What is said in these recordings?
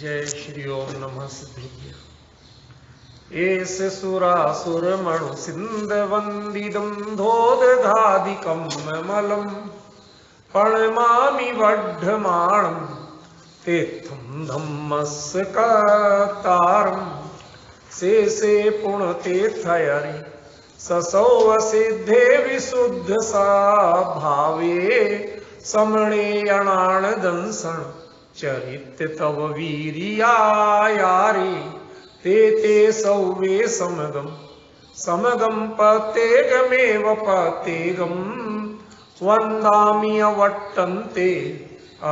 जय श्री ओम नमः सिद्धेभ्य। एष सुरासुर मणु सिंध वंदिदं धोदधादिकं मलम प्रणमामि वड्ढमाणं तीर्थं धम्मस्कतारं शेषे पुण्यतीर्थयरि ससौ सिद्धे विशुद्ध सा भावे समणे अणान दंसन चरित तव वीरियायारे ते सौवे समगम पतेगमेव पतेगम वंदामि अवट्टन्ते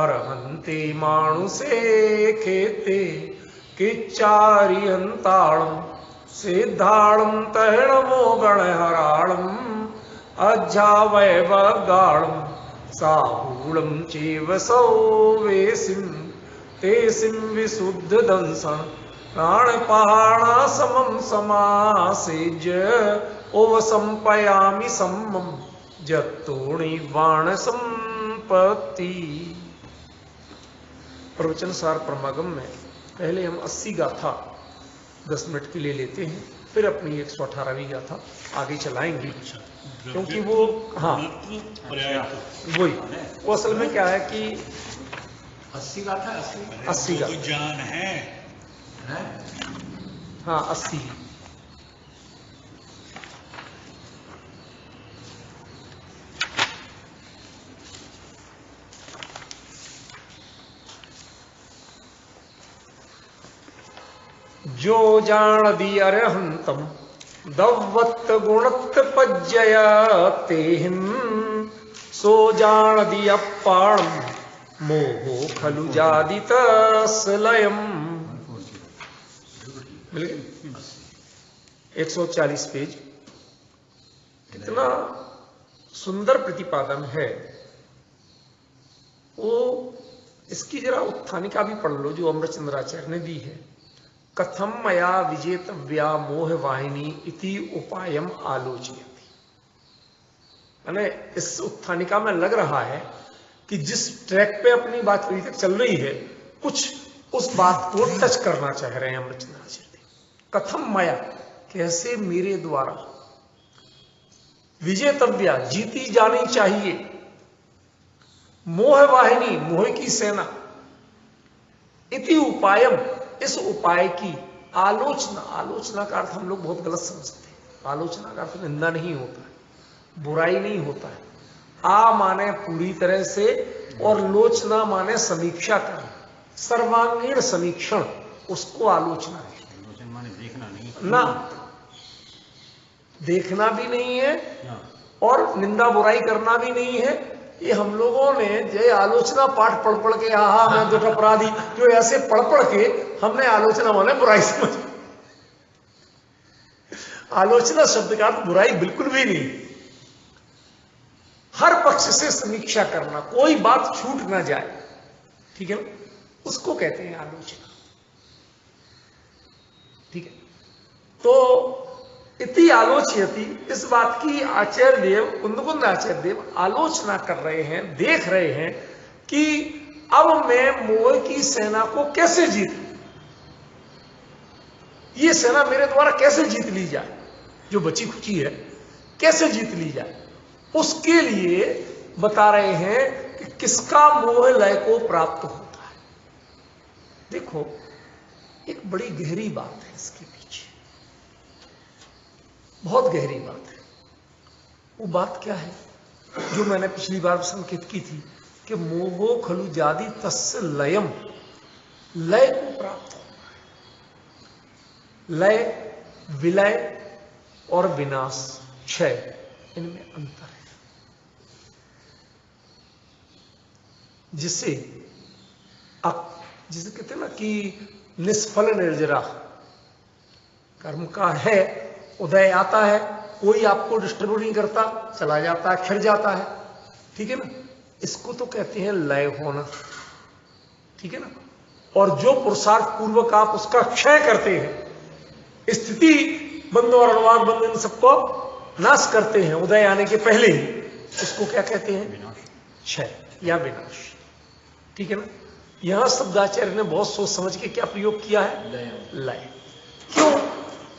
अर्हन्ते मानुषे खेते किच्चारियन्ताळं सिद्धाळं तैणमो गणहराळं अज्झावैवगाळं साहूलं चैव सौवेसिं तेसिं विशुद्धदंसं प्राणपाणासमं समासेज्य ओवसंपयामि सम्मं जत्तोणिवाणसंपत्ति। प्रवचन सार परमागम में पहले हम 80 गाथा 10 मिनट के लिए लेते हैं, फिर अपनी 118वीं गाथा आगे चलाएंगे, क्योंकि वो वही वो असल में क्या है कि 80 गाथा 80 गाथा जान है? हाँ 80। जो जान दी अरहंतम दव्वत गुणत पज्जय तेहिं सो जान दी अप्पाणम मोहो खलु जादितस्लयम्। 140 पेज। कितना सुंदर प्रतिपादन है वो। इसकी जरा उत्थानिका भी पढ़ लो जो अमृतचंद्राचार्य ने दी है। कथम मया विजेतव्या मोह वाहिनी इति उपायम आलोचयति। मैंने इस उत्थानिका में लग रहा है कि जिस ट्रैक पे अपनी बात अभी तक चल रही है, कुछ उस बात को टच करना चाह रहे हैं अमृतचंद्राचार्य। कथम मया, कैसे मेरे द्वारा, विजेतव्या, जीती जानी चाहिए, मोह वाहिनी, मोह की सेना, इति उपायम, इस उपाय की आलोचना। आलोचना का अर्थ हम लोग बहुत गलत समझते हैं। आलोचना का अर्थ निंदा नहीं होता है, बुराई नहीं होता है। आ माने पूरी तरह से और लोचना माने समीक्षा करना, सर्वांगीण समीक्षण, उसको आलोचना है। माने देखना नहीं ना, देखना भी नहीं है और निंदा बुराई करना भी नहीं है। ये हम लोगों ने जो आलोचना पाठ पढ़ पढ़ के, आहा मैं दुख अपराधी, जो ऐसे पढ़ पढ़ के हमने आलोचना माने बुराई समझ। आलोचना शब्द का अर्थ बुराई बिल्कुल भी नहीं। हर पक्ष से समीक्षा करना, कोई बात छूट ना जाए, ठीक है, उसको कहते हैं आलोचना। ठीक है, तो इति आलोचयति, इस बात की आचार्य देव, कुंदकुंद आचार्य देव आलोचना कर रहे हैं, देख रहे हैं कि अब मैं मोह की सेना को कैसे जीतूं, ये सेना मेरे द्वारा कैसे जीत ली जाए, जो बची खुची है कैसे जीत ली जाए। उसके लिए बता रहे हैं कि किसका मोह लय को प्राप्त होता है। देखो, एक बड़ी गहरी बात है इसके पीछे, बहुत गहरी बात है। वो बात क्या है जो मैंने पिछली बार संकेत की थी कि मोहो खलु जादि तस्य लयम, लय को प्राप्त होना है। लय, विलय और विनाश, क्षय, इनमें अंतर है। जिसे कहते हैं ना कि निष्फल निर्जरा, कर्म का है, उदय आता है, कोई आपको डिस्टर्ब नहीं करता, चला जाता है, खिर जाता है, ठीक है ना, इसको तो कहते हैं लय होना, ठीक है ना। और जो पुरुषार्थ पूर्वक आप उसका क्षय करते हैं, स्थिति बंध और अनुवाद बंध इन सबको नाश करते हैं उदय आने के पहले ही, उसको क्या कहते हैं? क्षय या विनाश, ठीक है ना। यहां शब्दाचार्य ने बहुत सोच समझ के क्या प्रयोग किया है, लय। क्यों?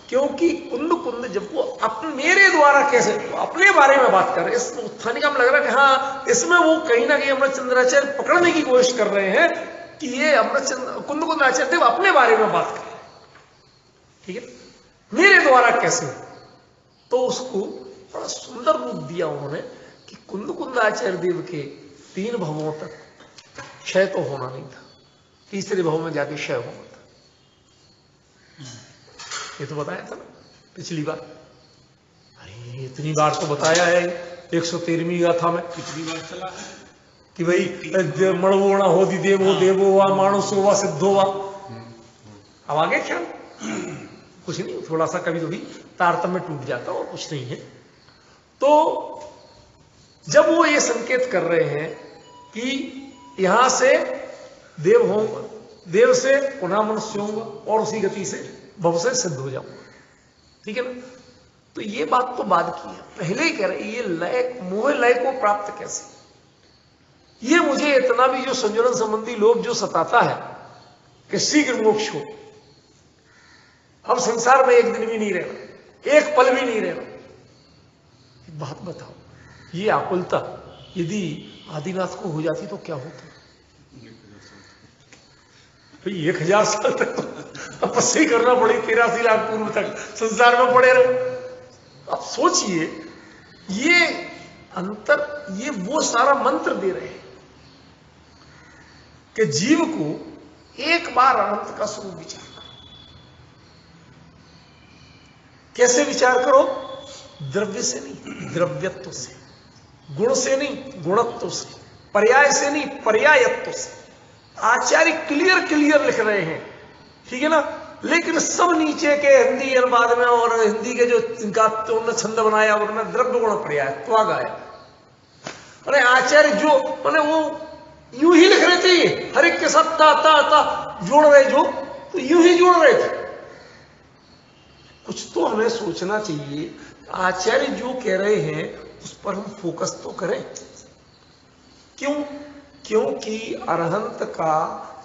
क्योंकि कुंद कुंद जब वो अपने मेरे द्वारा कैसे अपने बारे में बात कर रहे, इस उत्थानी का लग रहा है कि हाँ इसमें वो कहीं ना कहीं अमृतचंद्राचार्य पकड़ने की कोशिश कर रहे हैं कि ये कुंद कुंद आचार्य देव अपने बारे में बात कर रहे हैं, ठीक है, मेरे द्वारा कैसे। तो उसको बड़ा सुंदर रूप दिया उन्होंने कि कुंद कुंद आचार्य देव के 3 भवों तक क्षय तो होना नहीं था, तीसरे भव में जाके क्षय होना था। ये तो बताया था ना पिछली बार। अरे इतनी बार तो बताया है 113वीं गाथा में, कितनी बार चला है कि भाई मणवोणा होदि देवो देवो वा मानुषो वा सिद्धो वा। अब आगे ख्याल कुछ नहीं, थोड़ा सा कभी कभी तारतम्य टूट जाता और कुछ नहीं है। तो जब वो ये संकेत कर रहे हैं कि यहां से देव होऊंगा, देव से पुनः मनुष्य होऊंगा और उसी गति से भव से सिद्ध हो जाऊंगा, ठीक है ना। तो ये बात तो बाद की है, पहले ही कह रहे ये लय, मोह लय को प्राप्त कैसे। ये मुझे इतना भी जो संजोलन संबंधी लोभ जो सताता है कि शीघ्र मोक्ष हो, हम संसार में एक दिन भी नहीं रहना, एक पल भी नहीं रहना। एक बात बताओ, ये आकुलता यदि आदिनाथ को हो जाती तो क्या होता? भाई 1000 साल तक तो तपस्या करना पड़ी, 83 लाख पूर्व तक संसार में पड़े रहे। अब सोचिए ये अंतर, ये वो सारा मंत्र दे रहे हैं कि जीव को एक बार अनंत का स्वरूप विचार करो। कैसे विचार करो? द्रव्य से नहीं, द्रव्यत्व से, गुण से नहीं, गुणत्व से, पर्याय से नहीं, पर्यायत्व से। आचार्य क्लियर लिख रहे हैं, ठीक है ना। लेकिन सब नीचे के हिंदी अनुवाद में और हिंदी के जो इनका तो छंद बनाया उन्होंने द्रव्य गुण पर्याय तो गाया। अरे आचार्य जो मैंने वो यूं ही लिख रहे थे, हर एक के साथ ता जोड़ रहे, जो तो यूं ही जोड़ रहे थे। कुछ तो हमें सोचना चाहिए, आचार्य जो कह रहे हैं उस पर हम फोकस तो करें। क्यों? क्योंकि अरहंत का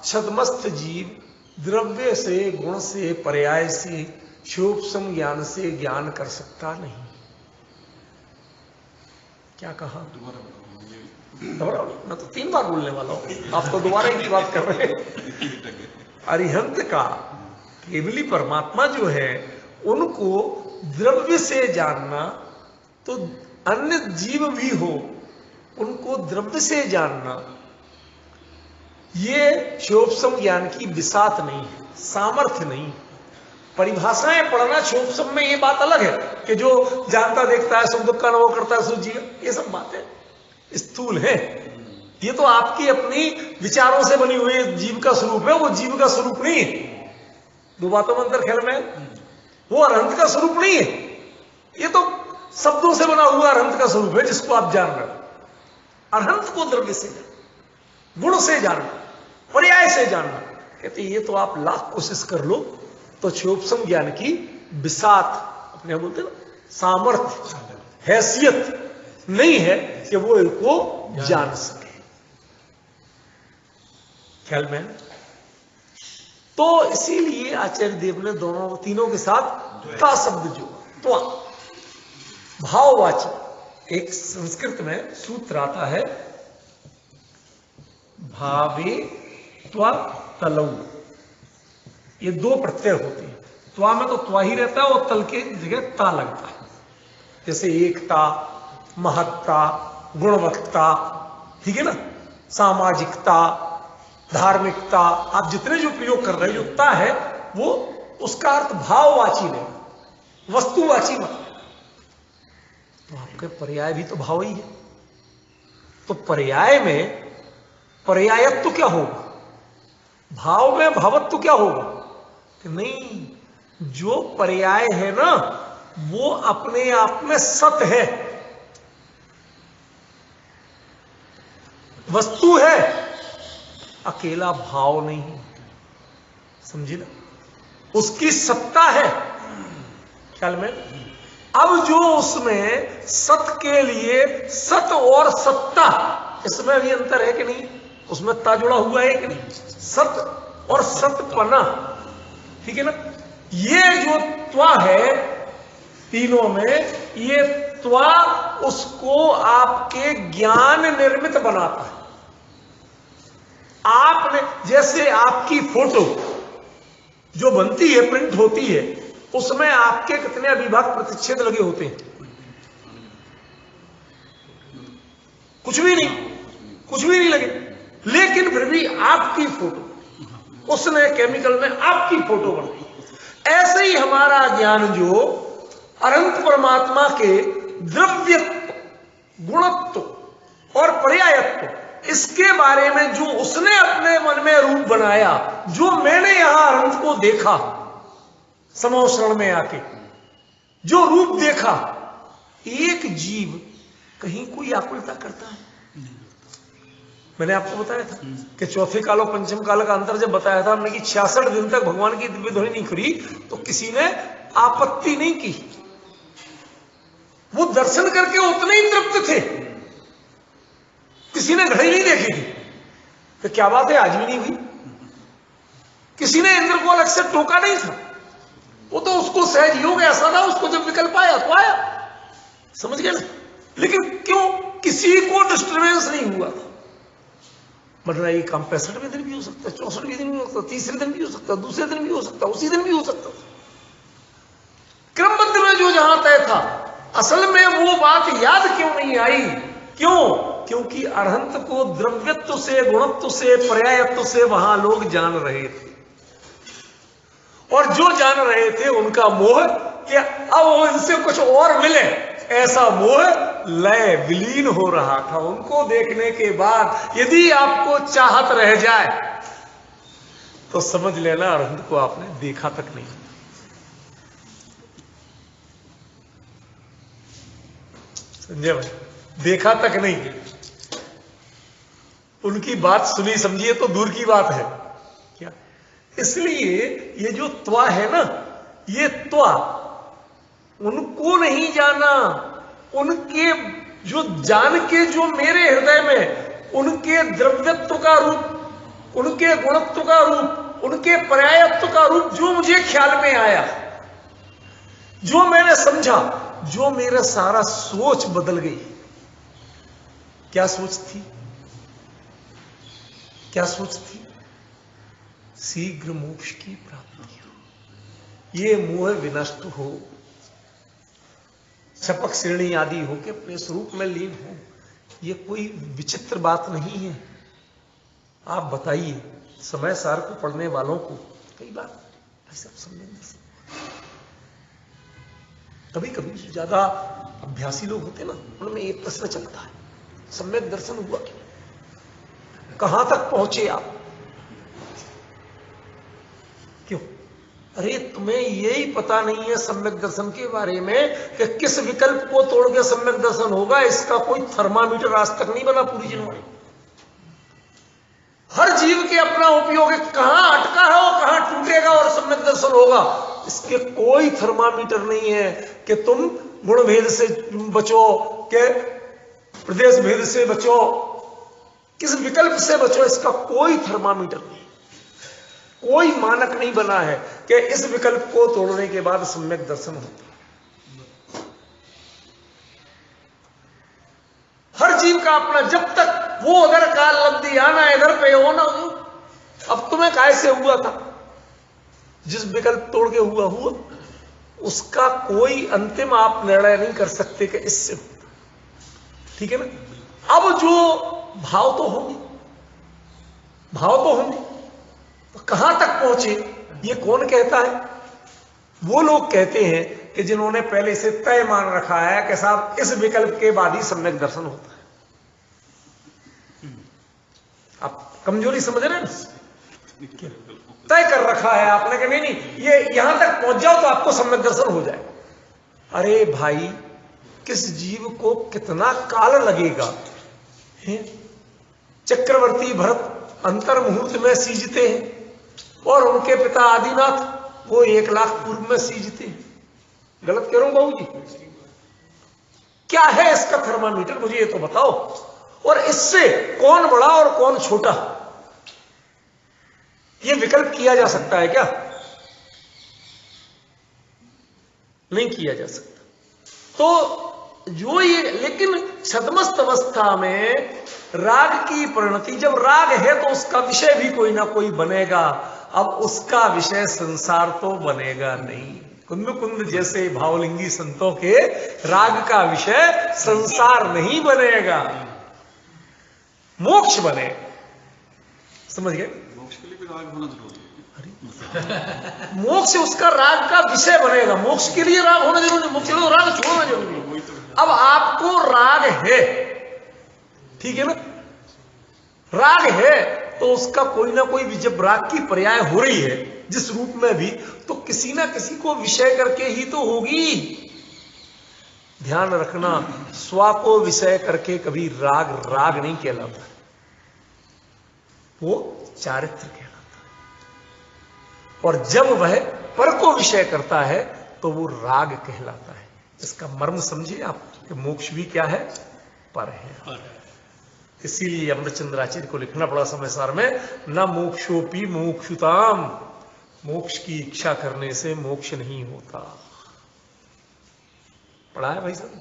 छदमस्त जीव द्रव्य से, गुण से, पर्याय से, क्षोभसम ज्ञान से ज्ञान कर सकता नहीं। क्या कहा? दोबारा मैं तो 3 बार बोलने वाला हूं, आप तो दोबारा ही की बात कर रहे हैं। अरिहंत का केवली परमात्मा जो है उनको द्रव्य से जानना, तो अन्य जीव भी हो उनको द्रव्य से जानना, ये क्षोभसम ज्ञान की बिसात नहीं है, सामर्थ्य नहीं। परिभाषाएं पढ़ना क्षोभसम में ये बात अलग है कि जो जानता देखता है, सुख दुख का अनुभव करता है, सो जीव, ये सब बातें स्थूल है। ये तो आपकी अपनी विचारों से बनी हुई जीव का स्वरूप है, वो जीव का स्वरूप नहीं है। 2 बातों में अंतर ख्याल में, वो अरहंत का स्वरूप नहीं है। ये तो शब्दों से बना हुआ अरहंत का स्वरूप है जिसको आप जान रहे हो। अरहंत को द्रव्य से जानना, गुण से जानना, पर्याय से जानना, कहते ये तो आप लाख कोशिश कर लो तो क्षोभसम ज्ञान की बिसात, अपने बोलते ना सामर्थ्य, हैसियत नहीं है कि वो इनको जान सके। ख्याल में? तो इसीलिए आचार्य देव ने दोनों तीनों के साथ ता शब्द जो त्वा भाववाची, एक संस्कृत में सूत्र आता है भावे त्वा तलौ, ये 2 प्रत्यय होते हैं। त्वा में तो त्वा ही रहता है और तल के जगह ता लगता है। जैसे एकता, महत्ता, गुणवत्ता, ठीक है ना, सामाजिकता, धार्मिकता, आप जितने जो प्रयोग कर रहे हैं, जो ता है वो उसका अर्थ भाववाची नहीं, वस्तुवाची मत। तो आपके पर्याय भी तो भाव ही है। तो पर्याय में पर्यायत्व क्या होगा? भाव में भावत्व क्या होगा? कि नहीं, जो पर्याय है ना वो अपने आप में सत है, वस्तु है, अकेला भाव नहीं। समझी ना? उसकी सत्ता है। ख्याल में? अब जो उसमें सत के लिए सत और सत्ता, इसमें भी अंतर है कि नहीं? उसमें ता जुड़ा हुआ है कि नहीं? सत और सतपना, ठीक है ना। ये जो त्वा है तीनों में, ये त्वा उसको आपके ज्ञान निर्मित बनाता है। आपने जैसे आपकी फोटो जो बनती है, प्रिंट होती है, उसमें आपके कितने अविभाज्य प्रतिच्छेद लगे होते हैं? कुछ भी नहीं लगे, लेकिन फिर भी आपकी फोटो, उसने केमिकल में आपकी फोटो बनाई। ऐसे ही हमारा ज्ञान जो अनंत परमात्मा के द्रव्यत्व, गुणत्व और पर्यायत्व, इसके बारे में जो उसने अपने मन में रूप बनाया, जो मैंने यहां अनंत को देखा समोशरण में आके, जो रूप देखा, एक जीव कहीं कोई आकुलता करता है? मैंने आपको बताया था कि चौथे काल और पंचम काल का अंतर जब बताया था हमने कि 66 दिन तक भगवान की दिव्य ध्वनि नहीं खुली तो किसी ने आपत्ति नहीं की। वो दर्शन करके उतने ही तृप्त थे, किसी ने घड़ी नहीं देखी थी कि क्या बात है आज भी नहीं हुई। किसी ने इंद्र को अलग से टोका नहीं था, वो तो उसको सहज योग ऐसा था, उसको जब विकल्प आया तो आया, समझ गए ना। लेकिन क्यों किसी को डिस्टर्बेंस नहीं हुआ था? मतलब ये काम 65वें दिन भी हो सकता है, 64वें दिन भी हो सकता है, तीसरे दिन भी हो सकता है, दूसरे दिन भी हो सकता है, उसी दिन भी हो सकता है। क्रमबद्ध में जो जहां तय था, असल में वो बात याद क्यों नहीं आई? क्यों? क्योंकि अरहंत को द्रव्यत्व से, गुणत्व से, पर्यायत्व से वहां लोग जान रहे थे, और जो जान रहे थे उनका मोह कि अब वो इनसे कुछ और मिले, ऐसा मोह लय विलीन हो रहा था। उनको देखने के बाद यदि आपको चाहत रह जाए तो समझ लेना अरहंत को आपने देखा तक नहीं। संजय भाई, देखा तक नहीं, उनकी बात सुनी समझिए तो दूर की बात है क्या। इसलिए ये जो त्वा है ना, ये त्वा उनको नहीं जाना, उनके जो जान के जो मेरे हृदय में उनके द्रव्यत्व का रूप, उनके गुणत्व का रूप, उनके पर्यायत्व का रूप जो मुझे ख्याल में आया, जो मैंने समझा, जो मेरा सारा सोच बदल गई। क्या सोच थी? क्या सोच थी? शीघ्र मोक्ष की प्राप्ति हो, ये मोह विनष्ट हो, शपक श्रेणी आदि हो के अपने स्वरूप में लीन हो। ये कोई विचित्र बात नहीं है। आप बताइए, समय सार को पढ़ने वालों को कई बार ऐसा समझ, कभी कभी ज्यादा अभ्यासी लोग होते ना, उनमें एक प्रश्न चलता है, सम्यक दर्शन हुआ क्यों? कहां तक पहुंचे आप? क्यों? अरे तुम्हें यही पता नहीं है सम्यक दर्शन के बारे में कि किस विकल्प को तोड़ के सम्यक दर्शन होगा, इसका कोई थर्मामीटर आज तक नहीं बना पूरी जिंदगी। हर जीव के अपना उपयोग है, कहां अटका है और कहां टूटेगा और सम्यक दर्शन होगा, इसके कोई थर्मामीटर नहीं है कि तुम गुण भेद से बचो, के प्रदेश भेद से बचो, किस विकल्प से बचो, इसका कोई थर्मामीटर नहीं, कोई मानक नहीं बना है कि इस विकल्प को तोड़ने के बाद सम्यक दर्शन होता। हर जीव का अपना, जब तक वो अगर काल लब्धि आना इधर पे हो ना, अब तुम्हें कैसे हुआ था, जिस विकल्प तोड़ के हुआ, उसका कोई अंतिम आप निर्णय नहीं कर सकते कि इससे होता, ठीक है ना। अब जो भाव तो होंगे, तो कहां तक पहुंचे ये कौन कहता है? वो लोग कहते हैं कि जिन्होंने पहले से तय मान रखा है कि साहब इस विकल्प के बाद ही सम्यक दर्शन होता है। आप कमजोरी समझ रहे हैं? तय कर रखा है आपने कि नहीं, ये यहां तक पहुंच जाओ तो आपको सम्यक दर्शन हो जाए। अरे भाई, किस जीव को कितना काल लगेगा? चक्रवर्ती भरत अंतर मुहूर्त में सीजते हैं और उनके पिता आदिनाथ वो 1 लाख पूर्व में सीजते हैं। गलत कह रहा हूं बाबू जी? क्या है इसका थर्मामीटर, मुझे ये तो बताओ। और इससे कौन बड़ा और कौन छोटा, यह विकल्प किया जा सकता है क्या? नहीं किया जा सकता। तो जो ये, लेकिन छद्मस्त अवस्था में राग की परिणति, जब राग है तो उसका विषय भी कोई ना कोई बनेगा। अब उसका विषय संसार तो बनेगा नहीं। कुंद कुंद जैसे भावलिंगी संतों के राग का विषय संसार नहीं बनेगा, मोक्ष बने। समझ गए? मोक्ष के लिए भी राग होना जरूरी है। मोक्ष उसका राग का विषय बनेगा। मोक्ष के लिए राग होना जरूरी, मोक्ष के लिए राग छोड़ना जरूरी है। अब आपको राग है, ठीक है ना, राग है तो उसका कोई ना कोई, जब राग की पर्याय हो रही है जिस रूप में भी, तो किसी ना किसी को विषय करके ही तो होगी। ध्यान रखना, स्व को विषय करके कभी राग राग नहीं कहलाता, वो चारित्र कहलाता है। और जब वह पर को विषय करता है तो वो राग कहलाता है। इसका मर्म समझिए आप कि मोक्ष भी क्या है? पर है। इसीलिए अमृतचंद्राचार्य को लिखना पड़ा समय सार में, न मोक्षोपि मोक्षुताम, मोक्ष की इच्छा करने से मोक्ष नहीं होता। पढ़ा है भाई साहब?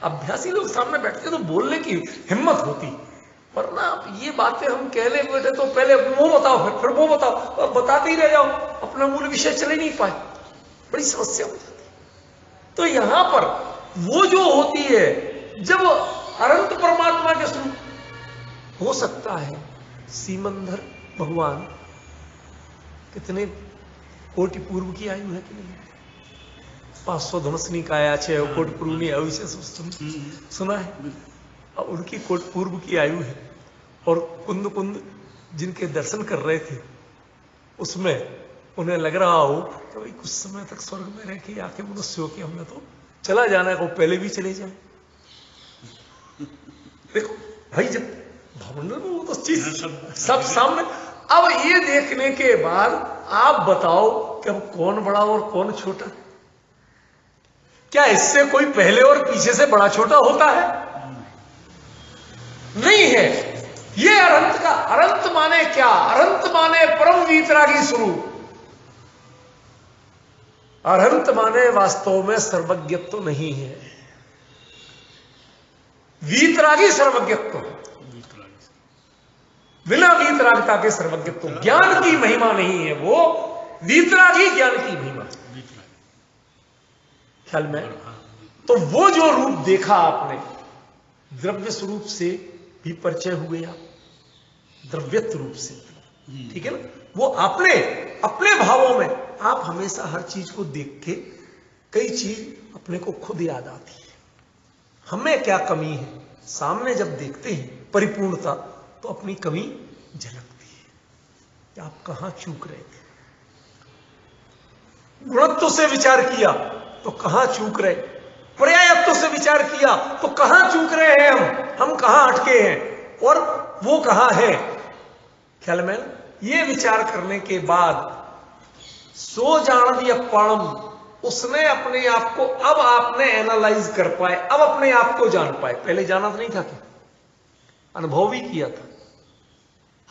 अभ्यासी लोग सामने बैठते तो बोलने की हिम्मत होती, पर ना ये बातें हम कहने बैठे तो पहले वो बताओ, फिर वो बताओ, अब बताते ही रह जाओ, अपना मूल विषय चले नहीं पाए, बड़ी समस्या हो जाती। तो यहां पर वो जो होती है, जब अनंत परमात्मा के स्वरूप हो सकता है, सीमंधर भगवान कितने कोटि पूर्व की आयु है कि नहीं? 500 धनुषनी का आया, 6 कोटि पूर्व की आयु से सुना है। अब उनकी कोटि पूर्व की आयु है, और कुंद कुंद जिनके दर्शन कर रहे थे उसमें उन्हें लग रहा हो कि भाई कुछ समय तक स्वर्ग में रह के आके मनुष्य हो के हमने तो चला जाना है, को पहले भी चले जाए। देखो भाई, जब भवन में वो तो चीज सब सामने, अब ये देखने के बाद आप बताओ कि अब कौन बड़ा और कौन छोटा? क्या इससे कोई पहले और पीछे से बड़ा छोटा होता है? नहीं है। ये अनंत का, अनंत माने क्या? अनंत माने परम वीतरागी स्वरूप। अनंत माने वास्तव में सर्वज्ञत्व नहीं है, वीतरागी सर्वज्ञत्व, बिना वीतरागता के सर्वज्ञत्व। ज्ञान की महिमा नहीं है वो, वीतरागी ज्ञान की महिमा। ख्याल में? तो वो जो रूप देखा आपने, द्रव्य स्वरूप से भी परिचय हुए आप, द्रव्यत्व रूप से, ठीक है ना? वो आपने अपने भावों में आप हमेशा हर चीज को देख के कई चीज अपने को खुद याद आती है। हमें क्या कमी है, सामने जब देखते हैं परिपूर्णता, तो अपनी कमी झलकती है कि आप कहां चूक रहे थे। गुणत्व से विचार किया तो कहां चूक रहे, पर्यायत्व से विचार किया तो कहां चूक रहे हैं हम कहां अटके हैं, और वो कहां है। ख्याल में? ये विचार करने के बाद सो जान दिया पणम, उसने अपने आप को, अब आपने एनालाइज कर पाए, अब अपने आप को जान पाए। पहले जाना तो नहीं था, क्या अनुभव भी किया था,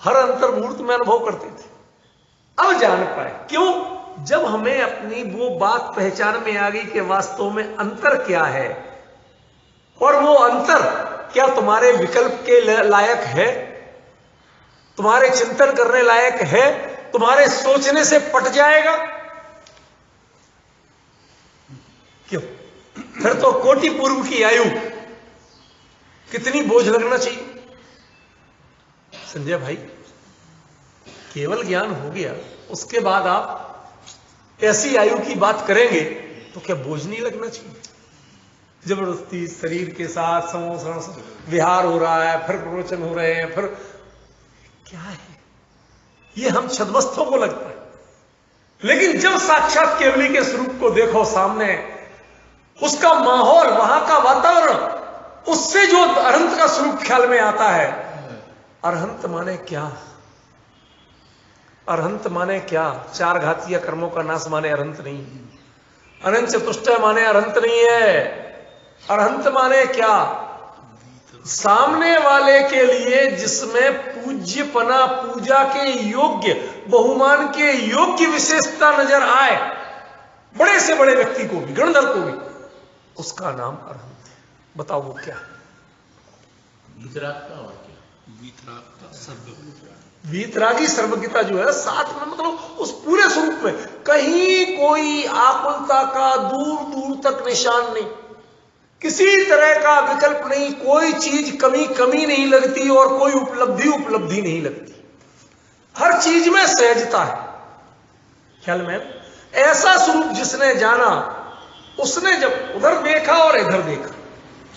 हर अंतर्मुहूर्त में अनुभव करते थे, अब जान पाए। क्यों? जब हमें अपनी वो बात पहचान में आ गई कि वास्तव में अंतर क्या है, और वो अंतर क्या तुम्हारे विकल्प के लायक है, तुम्हारे चिंतन करने लायक है, तुम्हारे सोचने से पट जाएगा? क्यों? फिर तो कोटि पूर्व की आयु कितनी बोझ लगना चाहिए। संजय भाई, केवल ज्ञान हो गया, उसके बाद आप ऐसी आयु की बात करेंगे तो क्या बोझ नहीं लगना चाहिए? जबरदस्ती शरीर के साथ समोसण विहार हो रहा है, फिर प्रवचन हो रहे हैं, फिर क्या है ये, हम छद्मस्थों को लगता है। लेकिन जब साक्षात केवली के स्वरूप को देखो सामने, उसका माहौल, वहां का वातावरण, उससे जो अनंत का स्वरूप ख्याल में आता है। अरहंत माने क्या? अरहंत माने क्या? 4 घातीय कर्मों का नाश माने अरहंत नहीं। अनंत चतुष्टय माने अरहंत नहीं है। अरहंत माने क्या? सामने वाले के लिए जिसमें पूज्यपना, पूजा के योग्य, बहुमान के योग्य विशेषता नजर आए, बड़े से बड़े व्यक्ति को भी, गणधर को भी, उसका नाम अरहंत है। बताओ वो क्या है? वीतरागी सर्वज्ञता जो है साथ में, मतलब उस पूरे स्वरूप में कहीं कोई आकुलता का दूर दूर तक निशान नहीं, किसी तरह का विकल्प नहीं, कोई चीज कमी नहीं लगती और कोई उपलब्धि नहीं लगती। हर चीज में सहजता है। ख्याल में ऐसा स्वरूप जिसने जाना, उसने जब उधर देखा और इधर देखा,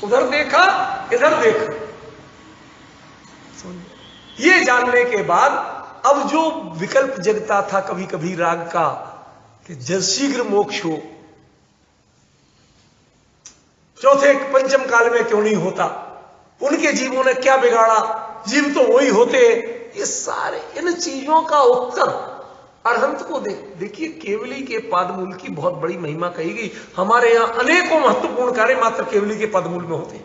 उधर देखा इधर देखा, ये जानने के बाद अब जो विकल्प जगता था कभी कभी राग का कि जल शीघ्र मोक्ष हो, चौथे पंचम काल में क्यों नहीं होता, उनके जीवों ने क्या बिगाड़ा, जीव तो वही होते, ये सारे इन चीजों का उत्तर अरहंत को देखिए। केवली के पादमूल की बहुत बड़ी महिमा कही गई। हमारे यहां अनेकों महत्वपूर्ण कार्य मात्र केवली के पादमूल में होते हैं,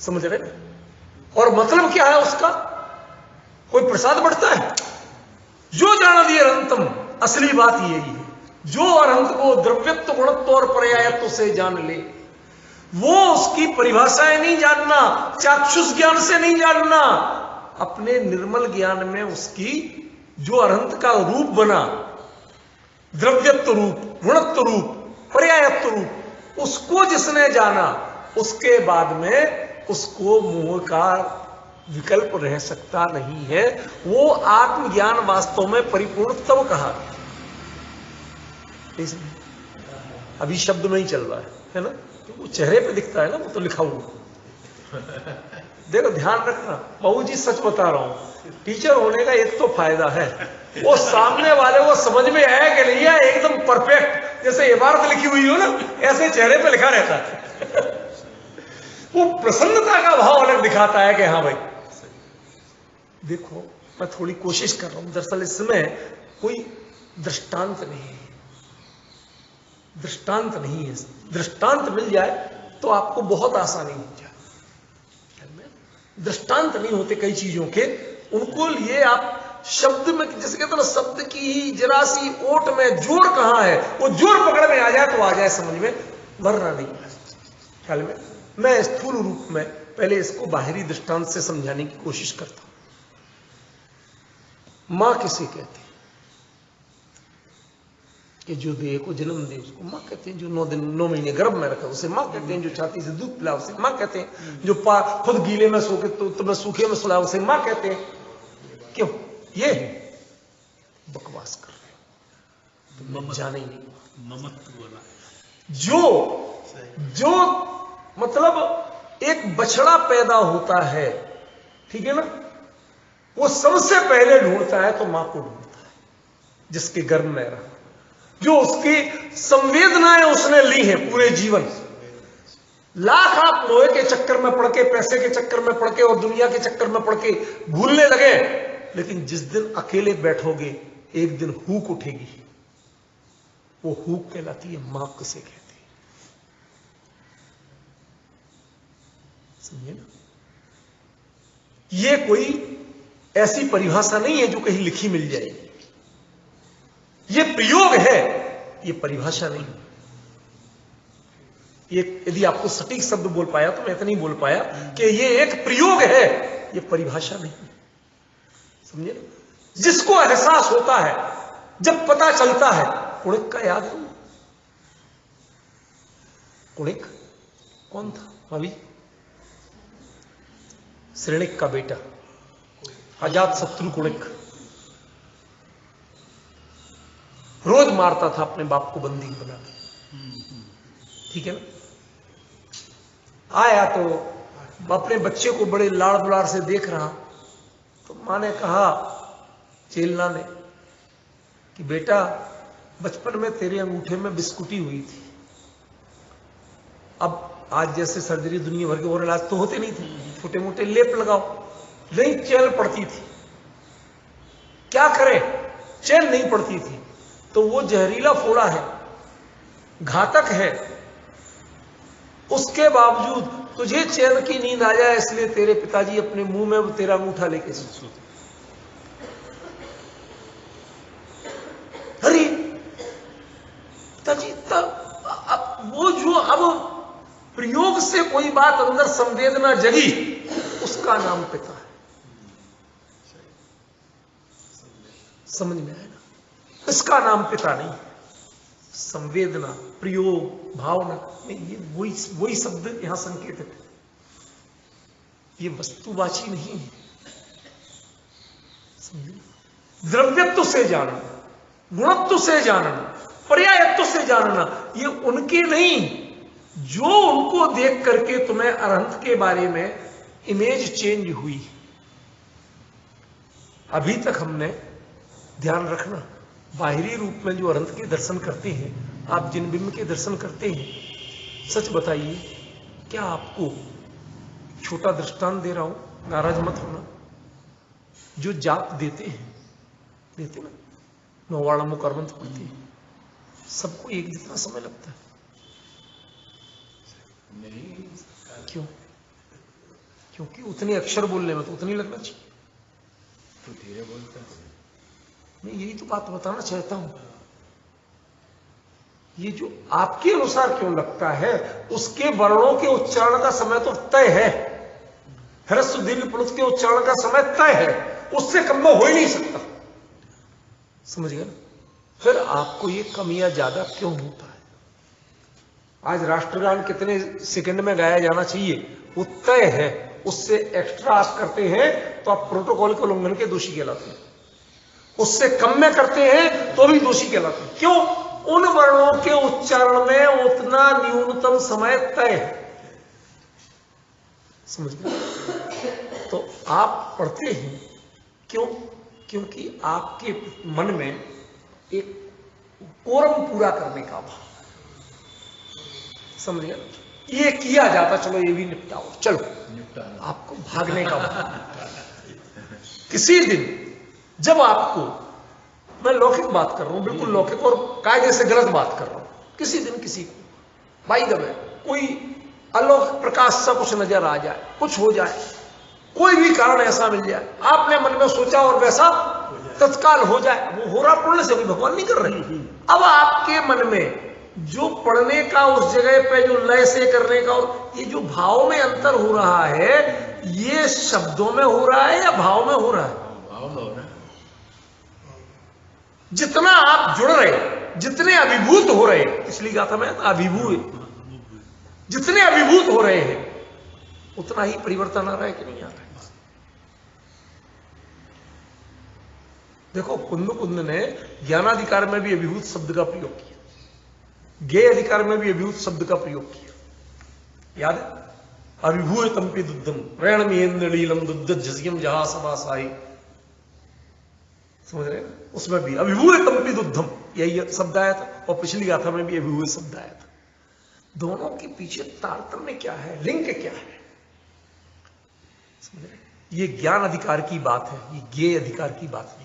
समझ रहे? और मतलब क्या है उसका? कोई प्रसाद बढ़ता है? जो जाना दिए अरहंतम, असली बात यही है। जो अरहंत को द्रव्यत्व, गुणत्व और पर्यायत्व से जान ले, वो उसकी परिभाषाएं नहीं जानना, चाक्षुष ज्ञान से नहीं जानना, अपने निर्मल ज्ञान में उसकी जो अरहंत का रूप बना, द्रव्यत्व रूप, गुणत्व रूप, पर्यायत्व रूप, उसको जिसने जाना, उसके बाद में उसको मोह का विकल्प रह सकता नहीं है। वो आत्मज्ञान वास्तव में परिपूर्ण तब कहा। अभी शब्द में ही चल रहा है ना? तो वो चेहरे पे दिखता है ना, वो तो लिखा हुआ। देखो ध्यान रखना, बहू जी सच बता रहा हूं, टीचर होने का एक तो फायदा है, वो सामने वाले को समझ में आया कि नहीं है, एकदम परफेक्ट, जैसे इबारत लिखी हुई हो ना, ऐसे चेहरे पे लिखा रहता है। वो प्रसन्नता का भाव अलग दिखाता है कि हाँ भाई देखो, मैं थोड़ी कोशिश कर रहा हूं। दरअसल इसमें कोई दृष्टांत नहीं है, दृष्टांत नहीं है। दृष्टांत मिल जाए तो आपको बहुत आसानी हो जाए। दृष्टांत नहीं होते कई चीजों के, उनको लिए आप शब्द में, जैसे कहते हैं ना, शब्द की ही जरा सी ओट में जोर कहां है, वो जोर पकड़ में आ जाए तो आ जाए समझ में, वरना नहीं। ख्याल में मैं स्थूल रूप में पहले इसको बाहरी दृष्टांत से समझाने की कोशिश करता हूं। मां किसे कहते हैं कि जो देह को जन्म दे उसको मां कहते हैं, जो 9 महीने गर्भ में रखा उसे मां कहते हैं, जो छाती से दूध पिला उसे मां कहते हैं, जो खुद गीले में सो के तो सूखे में सुला उसे मां कहते हैं। क्यों? ये बकवास कर रहे हो, जाने ही नहीं। ममत्व वाला जो मतलब एक बछड़ा पैदा होता है, ठीक है ना, वो सबसे पहले ढूंढता है तो मां को ढूंढता है, जिसके गर्भ में रहा, जो उसकी संवेदनाएं उसने ली हैं पूरे जीवन। लाख आप लोहे के चक्कर में पड़ के, पैसे के चक्कर में पड़ के और दुनिया के चक्कर में पड़ के भूलने लगे, लेकिन जिस दिन अकेले बैठोगे एक दिन हुक उठेगी, वो हुक कहलाती है मां किसे कहते हैं। समझे ना? ये कोई ऐसी परिभाषा नहीं है जो कहीं लिखी मिल जाएगी, ये प्रयोग है, ये परिभाषा नहीं। ये यदि आपको सटीक शब्द बोल पाया तो मैं इतना नहीं बोल पाया कि ये एक प्रयोग है, ये परिभाषा नहीं। समझे ना? जिसको एहसास होता है, जब पता चलता है। कुणिक का याद है? कुणिक कौन था? अभी श्रेणिक का बेटा, अजात शत्रु कुणिक, रोज मारता था अपने बाप को बंदी बना के, ठीक है ना? आया तो अपने बच्चे को बड़े लाड़ दुलार से देख रहा, तो मां ने कहा, चेलना ने, कि बेटा बचपन में तेरे अंगूठे में बिस्कुटी हुई थी, अब आज जैसे सर्जरी दुनिया भर के और इलाज तो होते नहीं थे, छोटे मोटे लेप लगाओ, नहीं चैन पड़ती थी, क्या करें, चैन नहीं पड़ती थी, तो वो जहरीला फोड़ा है, घातक है, उसके बावजूद तुझे चैन की नींद आ जाए इसलिए तेरे पिताजी अपने मुंह में वो तेरा अंगूठा लेके सोते। अरे पिताजी अब वो जो अब प्रयोग से कोई बात अंदर संवेदना जगी, उसका नाम पिता है। समझ में आया ना? इसका नाम पिता नहीं। संवेदना, प्रयोग, भावना में ये वही शब्द यहां संकेतित है। ये वस्तुवाची नहीं है। द्रव्यत्व से जानना, गुणत्व से जानना, पर्यायत्व से जानना, ये उनके नहीं जो उनको देख करके तुम्हें अरहंत के बारे में इमेज चेंज हुई। अभी तक हमने ध्यान रखना, बाहरी रूप में जो अरहंत के दर्शन करते हैं, आप जिन बिंब के दर्शन करते हैं, सच बताइए क्या आपको छोटा दृष्टांत दे रहा हूं, नाराज मत होना, जो जाप देते ना, नौवाड़ा मुकरमंत पढ़ते हैं, सबको एक जितना समय लगता है। नहीं क्यों? क्योंकि उतने अक्षर बोलने में तो उतनी लगना चाहिए। तो धीरे बोलता है। मैं यही तो बात बताना चाहता हूं। ये जो आपके अनुसार क्यों लगता है, उसके वर्णों के उच्चारण का समय तो तय है। ह्रस्व दीर्घ प्लुत के उच्चारण का समय तय है, उससे कम में हो ही नहीं सकता। समझ गए ना? फिर आपको ये कम या ज्यादा क्यों होता है? आज राष्ट्रगान कितने सेकंड में गाया जाना चाहिए वो तय है, उससे एक्स्ट्रा आप करते हैं तो आप प्रोटोकॉल के उल्लंघन के दोषी कहलाते हैं। उससे कम में करते हैं तो भी दोषी कहलाते हैं। क्यों? उन वर्णों के उच्चारण में उतना न्यूनतम समय तय है। समझ गए? तो आप पढ़ते हैं क्यों? क्योंकि आपके मन में एक कोरम पूरा करने का भाव। समझ गए? ये किया जाता, चलो ये भी निपटाओ, चलो आपको भागने का भाव। किसी दिन जब आपको, मैं लौकिक बात कर रहा हूं, बिल्कुल लौकिक और कायदे से गलत बात कर रहा हूं, किसी दिन किसी को बाई द वे कोई अलौकिक प्रकाश सा कुछ नजर आ जाए, कुछ हो जाए, कोई भी कारण ऐसा मिल जाए, आपने मन में सोचा और वैसा तत्काल हो जाए, वो हो रहा पुण्य से, भी भगवान नहीं कर रहे। अब आपके मन में जो पढ़ने का, उस जगह पे जो लय से करने का, ये जो भाव में अंतर हो रहा है, ये शब्दों में हो रहा है या भाव में हो रहा है? भाव में हो रहा है। जितना आप जुड़ रहे, जितने अभिभूत हो रहे, इसलिए कहा था मैं अभिभूत, जितने अभिभूत हो रहे हैं उतना ही परिवर्तन आ रहा है कि नहीं आ रहा है? देखो, कुंद ने ज्ञानाधिकार में भी अभिभूत शब्द का प्रयोग किया, ज्ञेय अधिकार में भी अभिभूत शब्द का प्रयोग किया। याद है? अभिभूतमपि दुद्धम प्रणमीन्द्रलीलम दुद्ध झसियम जहा सभा साई। समझ रहे हैं? उसमें भी अभिभूतमपि दुद्धम यही शब्द आया था, और पिछली गाथा में भी अभिभूत शब्द आया था। दोनों के पीछे तारतम्य क्या है, लिंक क्या है? समझ रहे? ये ज्ञान अधिकार की बात है, ये ज्ञेय अधिकार की बात नहीं।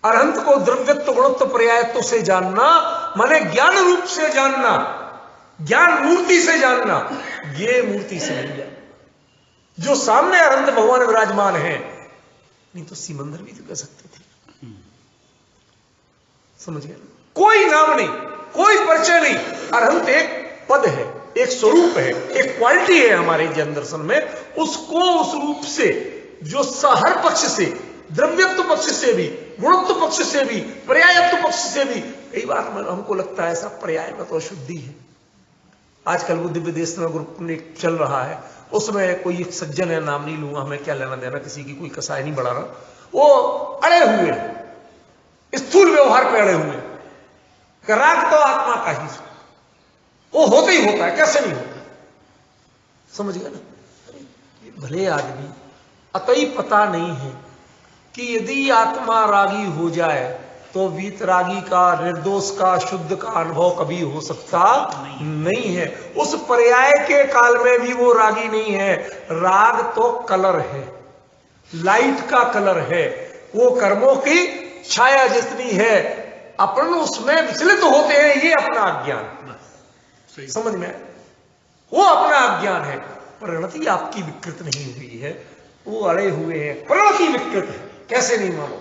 अरहंत को द्रव्यत्व, गुणत्व, पर्यायत्व से जानना माने ज्ञान रूप से जानना, ज्ञान मूर्ति से जानना, ये मूर्ति से नहीं जानना। जो सामने अरहंत भगवान विराजमान है, नहीं तो सिमंदर भी तो कह सकते थे। समझ गए? कोई नाम नहीं, कोई परिचय नहीं, अरहंत एक पद है, एक स्वरूप है, एक क्वालिटी है हमारे जैन दर्शन में। उसको उस रूप से जो हर पक्ष से, द्रव्यत्व पक्ष से भी, गुणत्व पक्ष से भी, पर्यायत्व पक्ष से भी, कई बार हमको लगता है ऐसा पर्याय में तो अशुद्धि है। आजकल वो दिव्य देश में ग्रुप में चल रहा है, उसमें कोई एक सज्जन है, नाम नहीं लूंगा, हमें क्या लेना देना किसी की, कोई कसाई नहीं बढ़ा रहा, वो अड़े हुए स्थूल व्यवहार पे अड़े हुए, राग तो आत्मा का ही, वो होता ही होता है, कैसे नहीं होता? समझ गए ना? ये भले आदमी अतई पता नहीं है कि यदि आत्मा रागी हो जाए तो वीतरागी का, निर्दोष का, शुद्ध का अनुभव कभी हो सकता नहीं है। उस पर्याय के काल में भी वो रागी नहीं है। राग तो कलर है, लाइट का कलर है, वो कर्मों की छाया जितनी है, अपन उसमें विचलित होते हैं, ये अपना अज्ञान। समझ में? वो अपना अज्ञान है। परिणति आपकी विकृत नहीं हुई है, वो अड़े हुए हैं, परिणति विकृत है। कैसे नहीं मानो?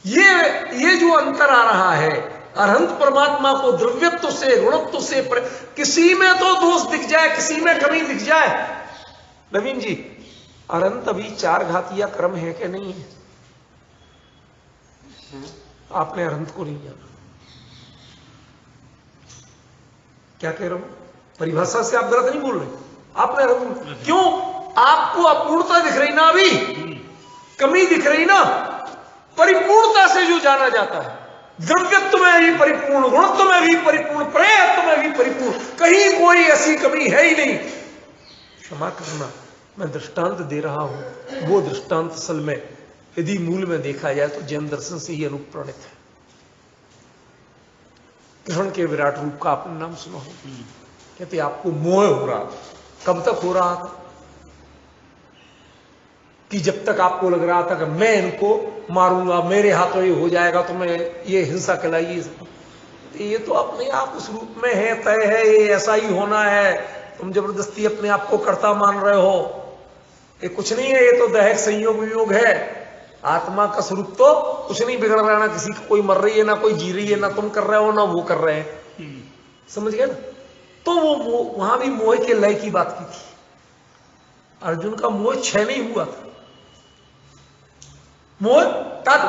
ये जो अंतर आ रहा है, अरहंत परमात्मा को द्रव्यत्व से, गुणत्व से, किसी में तो दोष दिख जाए, किसी में कमी दिख जाए। नवीन जी, अरहंत अभी 4 घातीय क्रम है कि नहीं है? आपने अरहंत को नहीं जाना। क्या कह रहा हूं? परिभाषा से आप गलत नहीं बोल रहे। आपने अरहंत क्यों? आपको अपूर्णता दिख रही ना, अभी कमी दिख रही ना। परिपूर्णता से जो जाना जाता है, द्रव्यत्व में भी परिपूर्ण, गुणत्व में भी परिपूर्ण, प्रयत्व में भी परिपूर्ण, कहीं कोई ऐसी कमी है ही नहीं। क्षमा करना, मैं दृष्टांत दे रहा हूं, वो दृष्टांत असल में यदि मूल में देखा जाए तो जैन दर्शन से ही अनुप्राणित है। कृष्ण के विराट रूप का आपने नाम सुना हो। कहते आपको मोह हो रहा, कब तक हो रहा था? कि जब तक आपको लग रहा था कि मैं इनको मारूंगा, मेरे हाथों ये हो जाएगा, तो मैं ये हिंसा कहलाई। ये तो अपने आप उस रूप में है, तय है, ये ऐसा ही होना है। तुम जबरदस्ती अपने आप को कर्ता मान रहे हो। ये कुछ नहीं है, ये तो दैहिक संयोग वियोग है। आत्मा का स्वरूप तो कुछ नहीं बिगड़ रहा है, ना किसी को कोई मर रही है, ना कोई जी रही है, ना तुम कर रहे हो, ना वो कर रहे हैं। समझ गए ना? तो वो वहां भी मोह के लय की बात की थी। अर्जुन का मोह क्षय नहीं हुआ था। मोह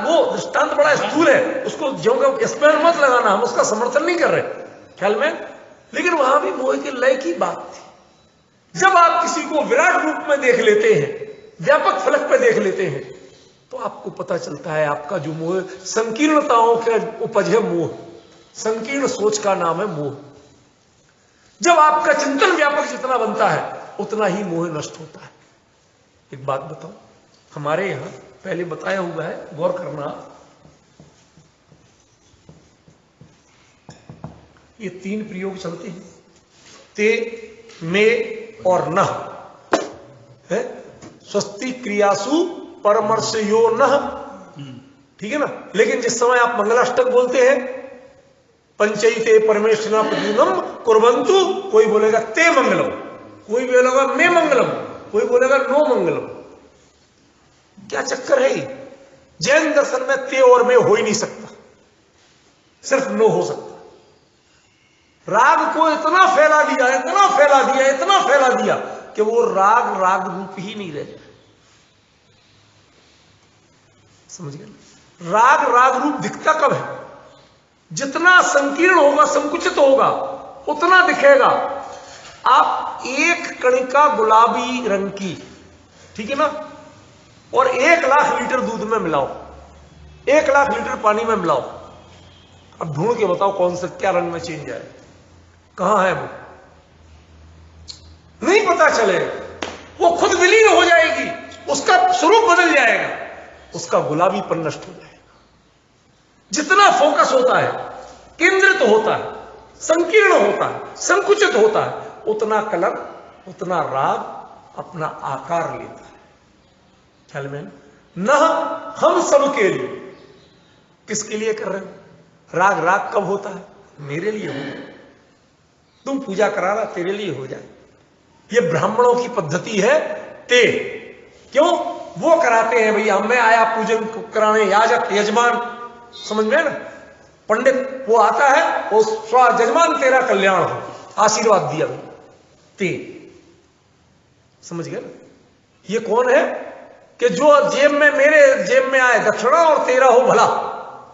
वो दृष्टांत बड़ा स्थूल है, उसको जो स्पेयर मत लगाना, हम उसका समर्थन नहीं कर रहे ख्याल में, लेकिन वहां भी मोह के लय की बात थी। जब आप किसी को विराट रूप में देख लेते हैं, व्यापक फलक पे देख लेते हैं, तो आपको पता चलता है आपका जो मोह संकीर्णताओं के उपज है। मोह संकीर्ण सोच का नाम है मोह। जब आपका चिंतन व्यापक जितना बनता है, उतना ही मोह नष्ट होता है। एक बात बताओ, हमारे यहां पहले बताया हुआ है, गौर करना, ये 3 प्रयोग चलते हैं, ते, में और न है। स्वस्ति क्रियासु परमर्शयो न, ठीक है ना। लेकिन जिस समय आप मंगलाष्टक बोलते हैं, पंचैते परमेश्वरा प्रतिदिनम कुर्वन्तु, कोई बोलेगा ते मंगलम, कोई बोलेगा मे मंगलम, कोई बोलेगा नो मंगलम। क्या चक्कर है? जैन दर्शन में ते और में हो ही नहीं सकता, सिर्फ नो हो सकता। राग को इतना फैला दिया, इतना फैला दिया, इतना फैला दिया कि वो राग राग रूप ही नहीं रह जाए। समझ गए? राग राग रूप दिखता कब है? जितना संकीर्ण होगा, संकुचित होगा, उतना दिखेगा। आप एक कणिका गुलाबी रंग की, ठीक है ना, और 1 लाख लीटर दूध में मिलाओ, 1 लाख लीटर पानी में मिलाओ, अब ढूंढ के बताओ कौन सा क्या रंग में चेंज आए? कहां है वो? नहीं पता चले। वो खुद विलीन हो जाएगी, उसका स्वरूप बदल जाएगा, उसका गुलाबीपन नष्ट हो जाएगा। जितना फोकस होता है, केंद्रित होता है, संकीर्ण होता है, संकुचित होता है, उतना कलर, उतना राग अपना आकार लेता है। ख्याल में न? हम सबके लिए, किसके लिए कर रहे हो? राग राग कब होता है? मेरे लिए हो जाए। तुम पूजा करा रहा, तेरे लिए हो जाए। ये ब्राह्मणों की पद्धति है। ते क्यों वो कराते हैं? भैया मैं आया पूजन कराने, याजक यजमान, समझ में ना, पंडित वो आता है, वो जजमान तेरा कल्याण हो, आशीर्वाद दिया भाई। ते समझ गए ना? ये कौन है कि जो जेब में, मेरे जेब में आए दक्षिणा और तेरा हो भला,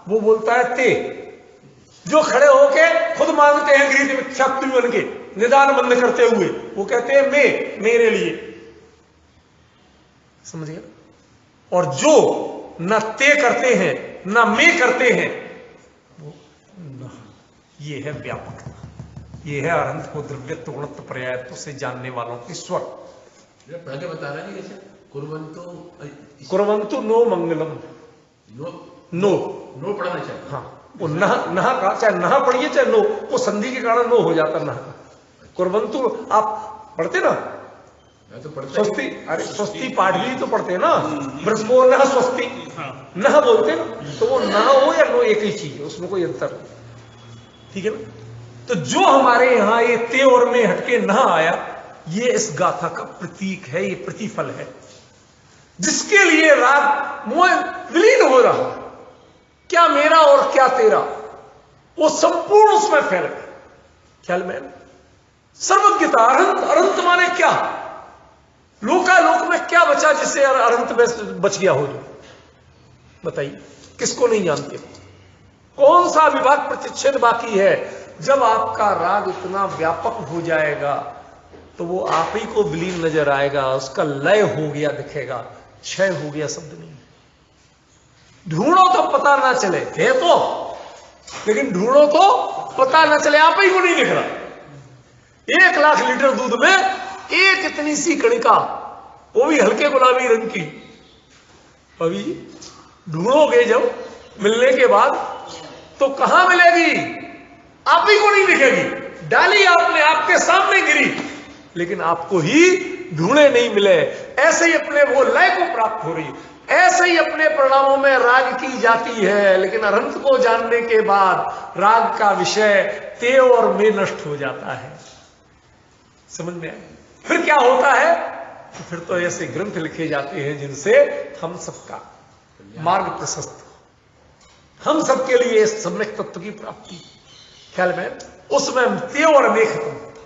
वो बोलता है ते। जो खड़े होके खुद मांगते हैं गृह भिक्षाप्ति बन के, निदान बंद करते हुए, वो कहते हैं मैं, मेरे लिए। समझ गए? और जो न ते करते हैं न मैं करते हैं, वो न, ये है व्यापकता, ये है अरहंत को द्रव्यत्व गुणत्व पर्यायत्व से जानने वालों की स्वर। पहले बता रहा है जैसे कुर्वन्तु नो मंगलम, नो नो पढ़ना चाहिए। हाँ, वो नहा का, चाहे नहा पढ़िए चाहे नो, वो संधि के कारण नो हो जाता नहा का। कुर्वन्तु आप पढ़ते ना, मैं तो पढ़ता स्वस्ति, अरे स्वस्ति पाठ भी तो पढ़ते हैं ना, ब्रह्मो नह स्वस्ति, नह बोलते ना, तो वो नह हो या नो एक ही चीज है, उसमें कोई अंतर नहीं, ठीक है ना। तो जो हमारे यहां ये ते और में हटके ना आया, ये इस गाथा का प्रतीक है, ये प्रतिफल है, जिसके लिए राग मोह विलीन हो रहा है। क्या मेरा और क्या तेरा, वो संपूर्ण उसमें फैल गया। ख्याल में सर्वज्ञता, अनंत, अनंत माने क्या, लोकालोक में क्या बचा जिसे अनंत में बच गया हो? जो बताइए, किसको नहीं जानते? कौन सा विभाग प्रतिच्छेद बाकी है? जब आपका राग इतना व्यापक हो जाएगा तो वो आप ही को विलीन नजर आएगा, उसका लय हो गया दिखेगा, क्षय हो गया शब्द नहीं। ढूंढो तो पता ना चले, है तो, लेकिन ढूंढो तो पता ना चले, आप ही को नहीं दिख रहा। 1 लाख लीटर दूध में एक इतनी सी कणिका, वो भी हल्के गुलाबी रंग की, अभी ढूंढोगे जब मिलने के बाद तो कहां मिलेगी? आप ही को नहीं दिखेगी। डाली आपने, आपके सामने गिरी, लेकिन आपको ही ढूंढे नहीं मिले। ऐसे ही अपने वो लय को प्राप्त हो रही है, ऐसे ही अपने परिणामों में राग की जाती है, लेकिन अनंत को जानने के बाद राग का विषय ते और में नष्ट हो जाता है। समझ में आए? फिर क्या होता है? तो फिर तो ऐसे ग्रंथ लिखे जाते हैं जिनसे हम सबका मार्ग प्रशस्त, हम सबके लिए सम्यक तत्व की प्राप्ति। ख्याल में उसमें ते और में खत्म होता,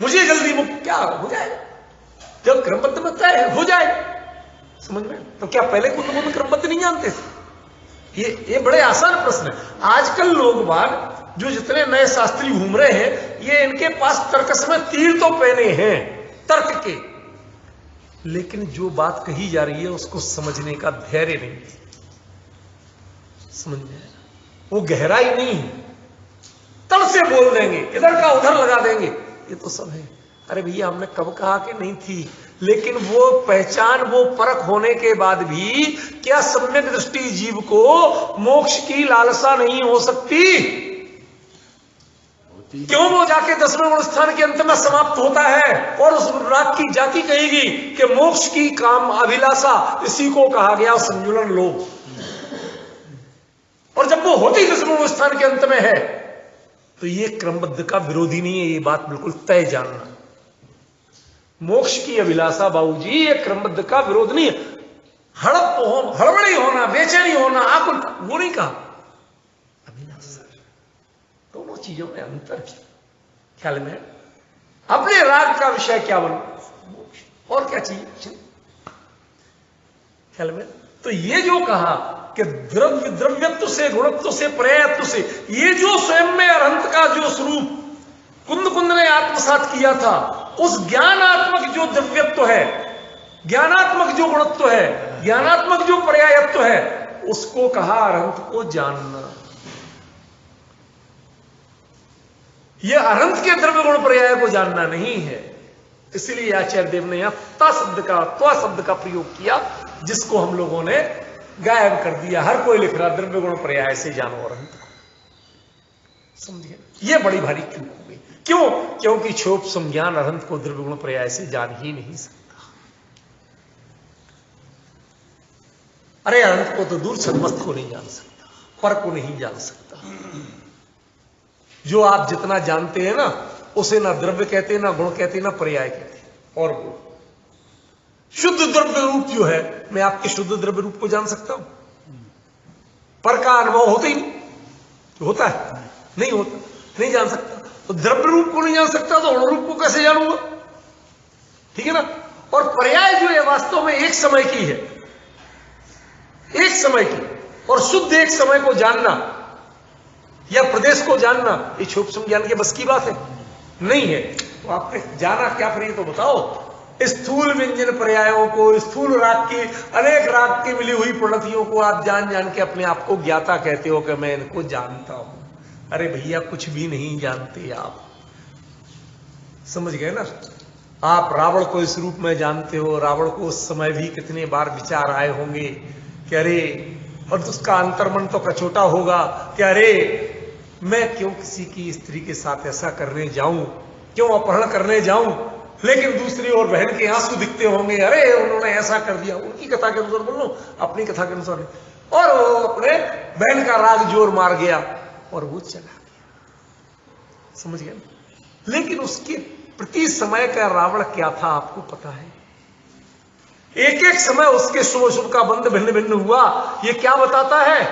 मुझे जल्दी मुक्त क्या हो जाएगा जब क्रमबद्ध में तय हो जाए। समझ में? तो क्या पहले कुछ क्रमबद्ध नहीं जानते थे? ये बड़े आसान प्रश्न है। आजकल लोग बाग जो जितने नए शास्त्री घूम रहे हैं, ये इनके पास तर्कस में तीर तो पहने हैं तर्क के, लेकिन जो बात कही जा रही है उसको समझने का धैर्य नहीं। समझ में? वो गहराई नहीं है, तड़ से बोल देंगे, इधर का उधर लगा देंगे, ये तो सब है। अरे भैया, हमने कब कहा कि नहीं थी? लेकिन वो पहचान, वो परख होने के बाद भी क्या सम्यक दृष्टि जीव को मोक्ष की लालसा नहीं हो सकती? क्यों वो जाके 10वें गुण स्थान के अंत में समाप्त होता है और उस राग की जाति कहेगी कि मोक्ष की काम अभिलाषा, इसी को कहा गया संजुलन लोभ। और जब वो होती 10वें गुण स्थान के अंत में है तो ये क्रमबद्ध का विरोधी नहीं है, ये बात बिल्कुल तय जानना। मोक्ष की अभिलाषा बाबूजी ये क्रमबद्ध का विरोध नहीं है। हड़प हो, हड़बड़ी होना, बेचैनी होना, आकुल, वो नहीं कहा। अभिलाषा, दोनों चीजों में अंतर है। ख्याल में अपने राग का विषय क्या बना? मोक्ष। और क्या चाहिए? ख्याल में तो ये जो कहा कि द्रव्य, द्रव्यत्व से, गुणत्व से, पर्यायत्व से, ये जो स्वयं में अनंत का जो स्वरूप कुंद कुंद ने आत्मसात किया था, उस ज्ञानात्मक जो द्रव्यत्व है, ज्ञानात्मक जो गुणत्व है, ज्ञानात्मक जो पर्यायत्व है, उसको कहा अनंत को जानना। यह अनंत के द्रव्य गुण पर्याय को जानना नहीं है। इसलिए आचार्य देव ने यहां त्वा शब्द का प्रयोग किया, जिसको हम लोगों ने गायब कर दिया। हर कोई लिख रहा द्रव्य गुण पर्याय से जानो अनंत को। समझिए, यह बड़ी भारी चूक हो गई। क्यों? क्योंकि क्षोभ संज्ञान अनंत को द्रव्य गुण पर्याय से जान ही नहीं सकता। अरे अनंत को तो दूर छद्मस्त को नहीं जान सकता, पर को नहीं जान सकता। जो आप जितना जानते हैं ना, उसे ना द्रव्य कहते, ना गुण कहते, ना पर्याय कहते। और गुण शुद्ध द्रव्य रूप जो है, मैं आपके शुद्ध द्रव्य रूप को जान सकता हूं? पर का अनुभव होता ही नहीं, होता है? नहीं होता, नहीं जान सकता। तो द्रव्य रूप को नहीं जान सकता तो गुण रूप को कैसे जानूंगा? ठीक है ना? और पर्याय जो है वास्तव में एक समय की है, एक समय की, और शुद्ध एक समय को जानना या प्रदेश को जानना, ये क्षोभ संज्ञान के बस की बात है? नहीं है। तो आपने जाना क्या फिर, ये तो बताओ। स्थूल व्यंजन पर्यायों को, स्थूल राग की, अनेक राग की मिली हुई प्रणतियों को आप जान जान के अपने आप को ज्ञाता कहते हो कि मैं इनको जानता हूं। अरे भैया, कुछ भी नहीं जानते आप। समझ गए ना? आप रावण को इस रूप में जानते हो। रावण को उस समय भी कितने बार विचार आए होंगे कि अरे, और उसका अंतर्मन तो कचोटा होगा कि अरे मैं क्यों किसी की स्त्री के साथ ऐसा करने जाऊं, क्यों अपहरण करने जाऊं। लेकिन दूसरी ओर बहन के आंसू दिखते होंगे, अरे उन्होंने ऐसा कर दिया। उनकी कथा के अनुसार बोल लो, अपनी कथा के अनुसार नहीं। और वो अपने बहन का राग जोर मार गया और वो चला गया। समझ गए? लेकिन उसके प्रति समय का रावण क्या था आपको पता है? एक एक समय उसके शुभ शुभ का बंध भिन्न भिन्न हुआ। यह क्या बताता है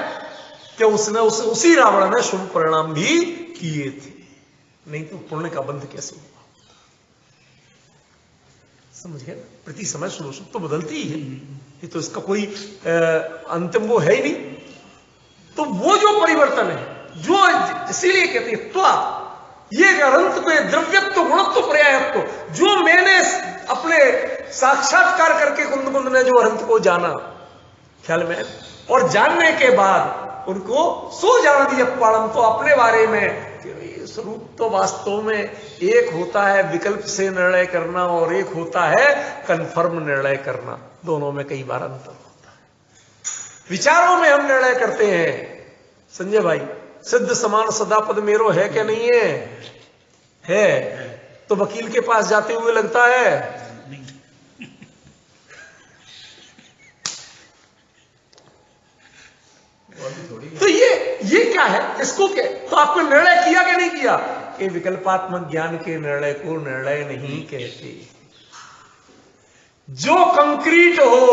कि उसने उसी रावण ने शुभ परिणाम भी किए थे, नहीं तो पुण्य का बंध कैसे हुआ? समझ गए? प्रति समय शुभ शुभ तो बदलती ही है, ये तो इसका कोई अंतिम वो है ही नहीं। तो वो जो परिवर्तन है, जो इसीलिए कहते हैं त्वा, ये अनंत पे द्रव्यत्व गुणत्व पर्यायत्व, जो मैंने अपने साक्षात्कार करके कुंद कुंद ने जो अनंत को जाना ख्याल में, और जानने के बाद उनको सो जान दिया पालम, तो अपने बारे में स्वरूप तो वास्तव में एक होता है विकल्प से निर्णय करना और एक होता है कन्फर्म निर्णय करना। दोनों में कई बार अंतर होता है। विचारों में हम निर्णय करते हैं संजय भाई, सिद्ध समान सदा पद मेरो है क्या नहीं है? है तो वकील के पास जाते हुए लगता है तो ये क्या है? इसको क्या? तो आपने निर्णय किया कि नहीं किया? कि विकल्पात्मक ज्ञान के निर्णय को निर्णय नहीं कहते। जो कंक्रीट हो,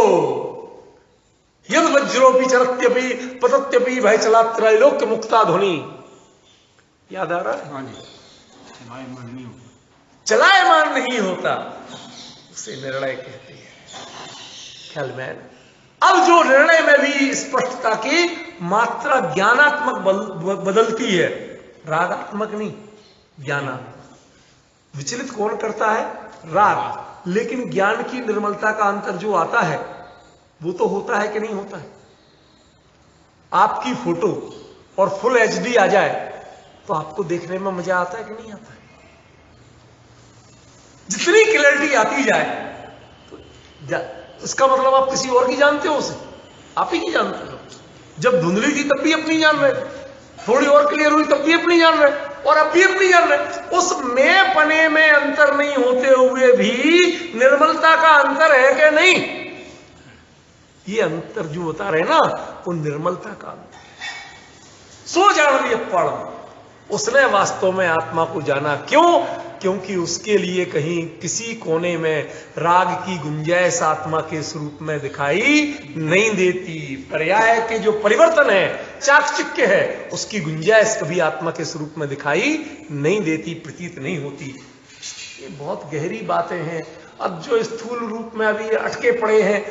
यद वज्रोपि चरत्यपि पतत्यपि भय चला त्रैलोक्य मुक्ता ध्वनि, याद आ रहा है? हाँ जी, चलायमान नहीं होता, चलायमान नहीं होता, उसे निर्णय कहते हैं। ख्याल में? अब जो निर्णय में भी स्पष्टता की मात्रा ज्ञानात्मक बदलती है, रागात्मक नहीं, ज्ञानात्मक। विचलित कौन करता है? राग। लेकिन ज्ञान की निर्मलता का अंतर जो आता है वो तो होता है कि नहीं होता है? आपकी फोटो और फुल एचडी आ जाए तो आपको देखने में मजा आता है कि नहीं आता है? जितनी क्लैरिटी आती जाए तो इसका मतलब आप किसी और की जानते हो, उसे आप ही की जानते हो। जब धुंधली थी तब भी अपनी जान रहे, थोड़ी और क्लियर हुई तब भी अपनी जान रहे, और अब भी अपनी जान रहे। उस में पने में अंतर नहीं होते हुए भी निर्मलता का अंतर है कि नहीं? ये अंतर जो बता रहे ना, वो निर्मलता का अंतर। सो जान लिया पढ़, उसने वास्तव में आत्मा को जाना। क्यों? क्योंकि उसके लिए कहीं किसी कोने में राग की गुंजाइश आत्मा के स्वरूप में दिखाई नहीं देती। पर्याय के जो परिवर्तन है, चाकचिक्य है, उसकी गुंजाइश कभी आत्मा के स्वरूप में दिखाई नहीं देती, प्रतीत नहीं होती। ये बहुत गहरी बातें हैं। अब जो स्थूल रूप में अभी अटके पड़े हैं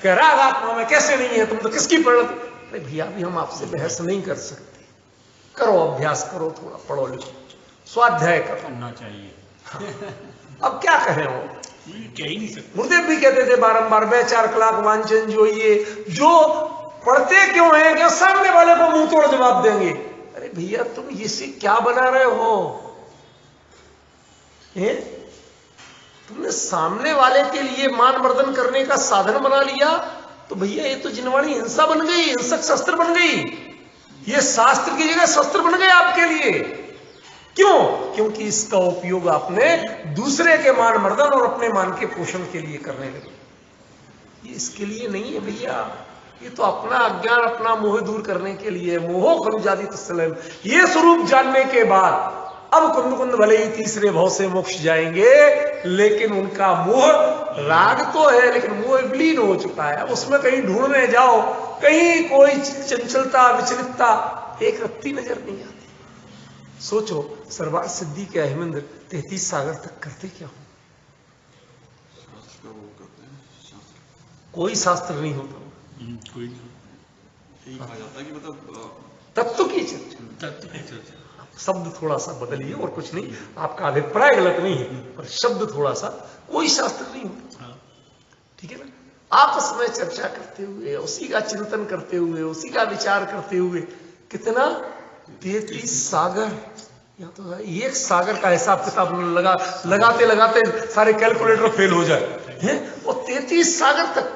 कि राग आत्मा में कैसे नहीं है, तुम तो किसकी परिणति? अरे भैया, अभी हम आपसे बहस नहीं कर सकते। करो अभ्यास, करो, थोड़ा पढ़ो लिखो, स्वाध्याय करना चाहिए। अब क्या कहें? वो कह ही नहीं सकते। गुरुदेव भी कहते थे बारंबार, बे चार कलाक वांचन जो ये जो पढ़ते क्यों हैं कि सामने वाले को मुंह तोड़ जवाब देंगे। अरे भैया, तुम इसे क्या बना रहे हो? तुमने सामने वाले के लिए मान मर्दन करने का साधन बना लिया, तो भैया ये तो जिनवाणी हिंसा बन गई, हिंसक शस्त्र बन गई। ये शास्त्र की जगह शस्त्र बन गए आपके लिए। क्यों? क्योंकि इसका उपयोग आपने दूसरे के मान मर्दन और अपने मान के पोषण के लिए करने लगे। ये इसके लिए नहीं है भैया, ये तो अपना अज्ञान, अपना मोह दूर करने के लिए। मोहो खनुजाति तत्सलम, ये स्वरूप जानने के बाद अब कुंद कुंद भले ही तीसरे भाव से मोक्ष जाएंगे, लेकिन उनका मोह, राग तो है लेकिन मोह विलीन हो चुका है। अब उसमें कहीं ढूंढने जाओ, कहीं कोई चंचलता, विचलितता एक रत्ती नजर नहीं आती। सोचो, सर्वार्थ सिद्धि के अहमंद्र 33 सागर तक करते क्या हो? कोई शास्त्र नहीं होता, कोई नहीं। कहा जाता है कि मतलब तत्व की चर्चा, शब्द थोड़ा सा बदलिए और कुछ नहीं। आपका अभिप्राय गलत नहीं है, पर शब्द थोड़ा सा, कोई शास्त्र नहीं होता, ठीक है ना? आपस में चर्चा करते हुए, उसी का चिंतन करते हुए, उसी का विचार करते हुए, कितना 33 सागर, या तो एक सागर का हिसाब किताब लगाते लगाते सारे कैलकुलेटर फेल हो जाए हैं। वो 33 सागर तक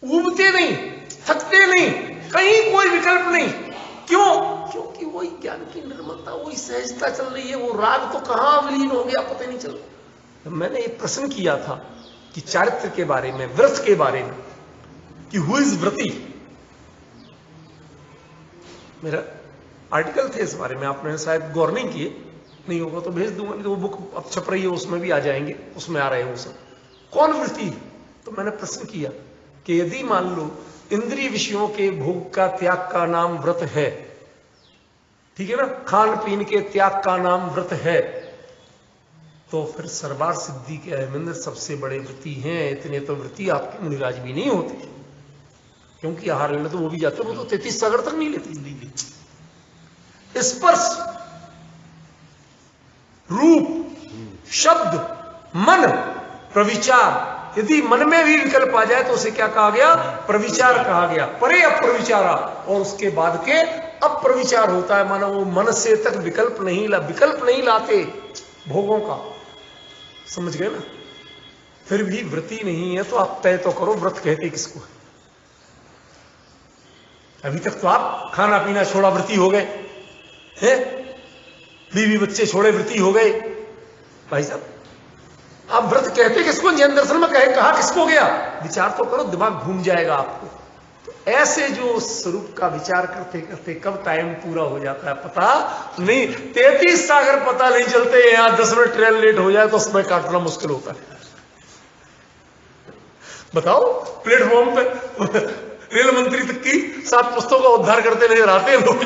उबते नहीं, थकते नहीं, कहीं कोई विकल्प नहीं। क्यों? क्योंकि वही ज्ञान की निर्मलता, वही सहजता चल रही है। वो राग तो कहां विलीन हो गया पता नहीं चल रहा। मैंने एक प्रश्न किया था कि चारित्र के बारे में, व्रत के बारे में, कि हु इज व्रती। मेरा आर्टिकल थे इस बारे में, आपने शायद गौर नहीं किए। नहीं होगा तो भेज दूंगा, नहीं तो वो बुक अब छप रही है उसमें भी आ जाएंगे, उसमें आ रहे हैं वो सब। कौन वृत्ति? तो मैंने प्रश्न किया कि यदि मान लो इंद्रिय विषयों के भोग का त्याग का नाम व्रत है, ठीक है ना, खान पीन के त्याग का नाम व्रत है, तो फिर सरवार सिद्धि के अहमंदर सबसे बड़े व्रती हैं। इतने तो व्रती आपके मुनिराज भी नहीं होते, क्योंकि आहार लेने तो वो भी जाते, वो तो 33 सागर तक नहीं लेते। स्पर्श, रूप, शब्द, मन, प्रविचार, यदि मन में भी विकल्प आ जाए तो उसे क्या कहा गया? प्रविचार कहा गया। परे अप्रविचारा, और उसके बाद के अप्रविचार होता है, मानो वो मन से तक विकल्प नहीं लाते भोगों का, समझ गए ना। फिर भी व्रती नहीं है तो आप तय तो करो व्रत कहते किसको है। अभी तक तो आप खाना पीना छोड़ा व्रती हो गए हैं, बीवी बच्चे छोड़े व्रती हो गए। भाई साहब आप व्रत कहते किसको? जैन दर्शन में कहा किसको गया? विचार तो करो, दिमाग घूम जाएगा आपको। तो ऐसे जो स्वरूप का विचार करते करते कब टाइम पूरा हो जाता है पता नहीं। 33 सागर पता नहीं चलते, यहां 10 मिनट ट्रेन लेट हो जाए तो समय काटना मुश्किल होता है। बताओ, प्लेटफॉर्म पे रेल मंत्री तक की 7 पुस्तकों का उद्धार करते नजर आते हैं लोग।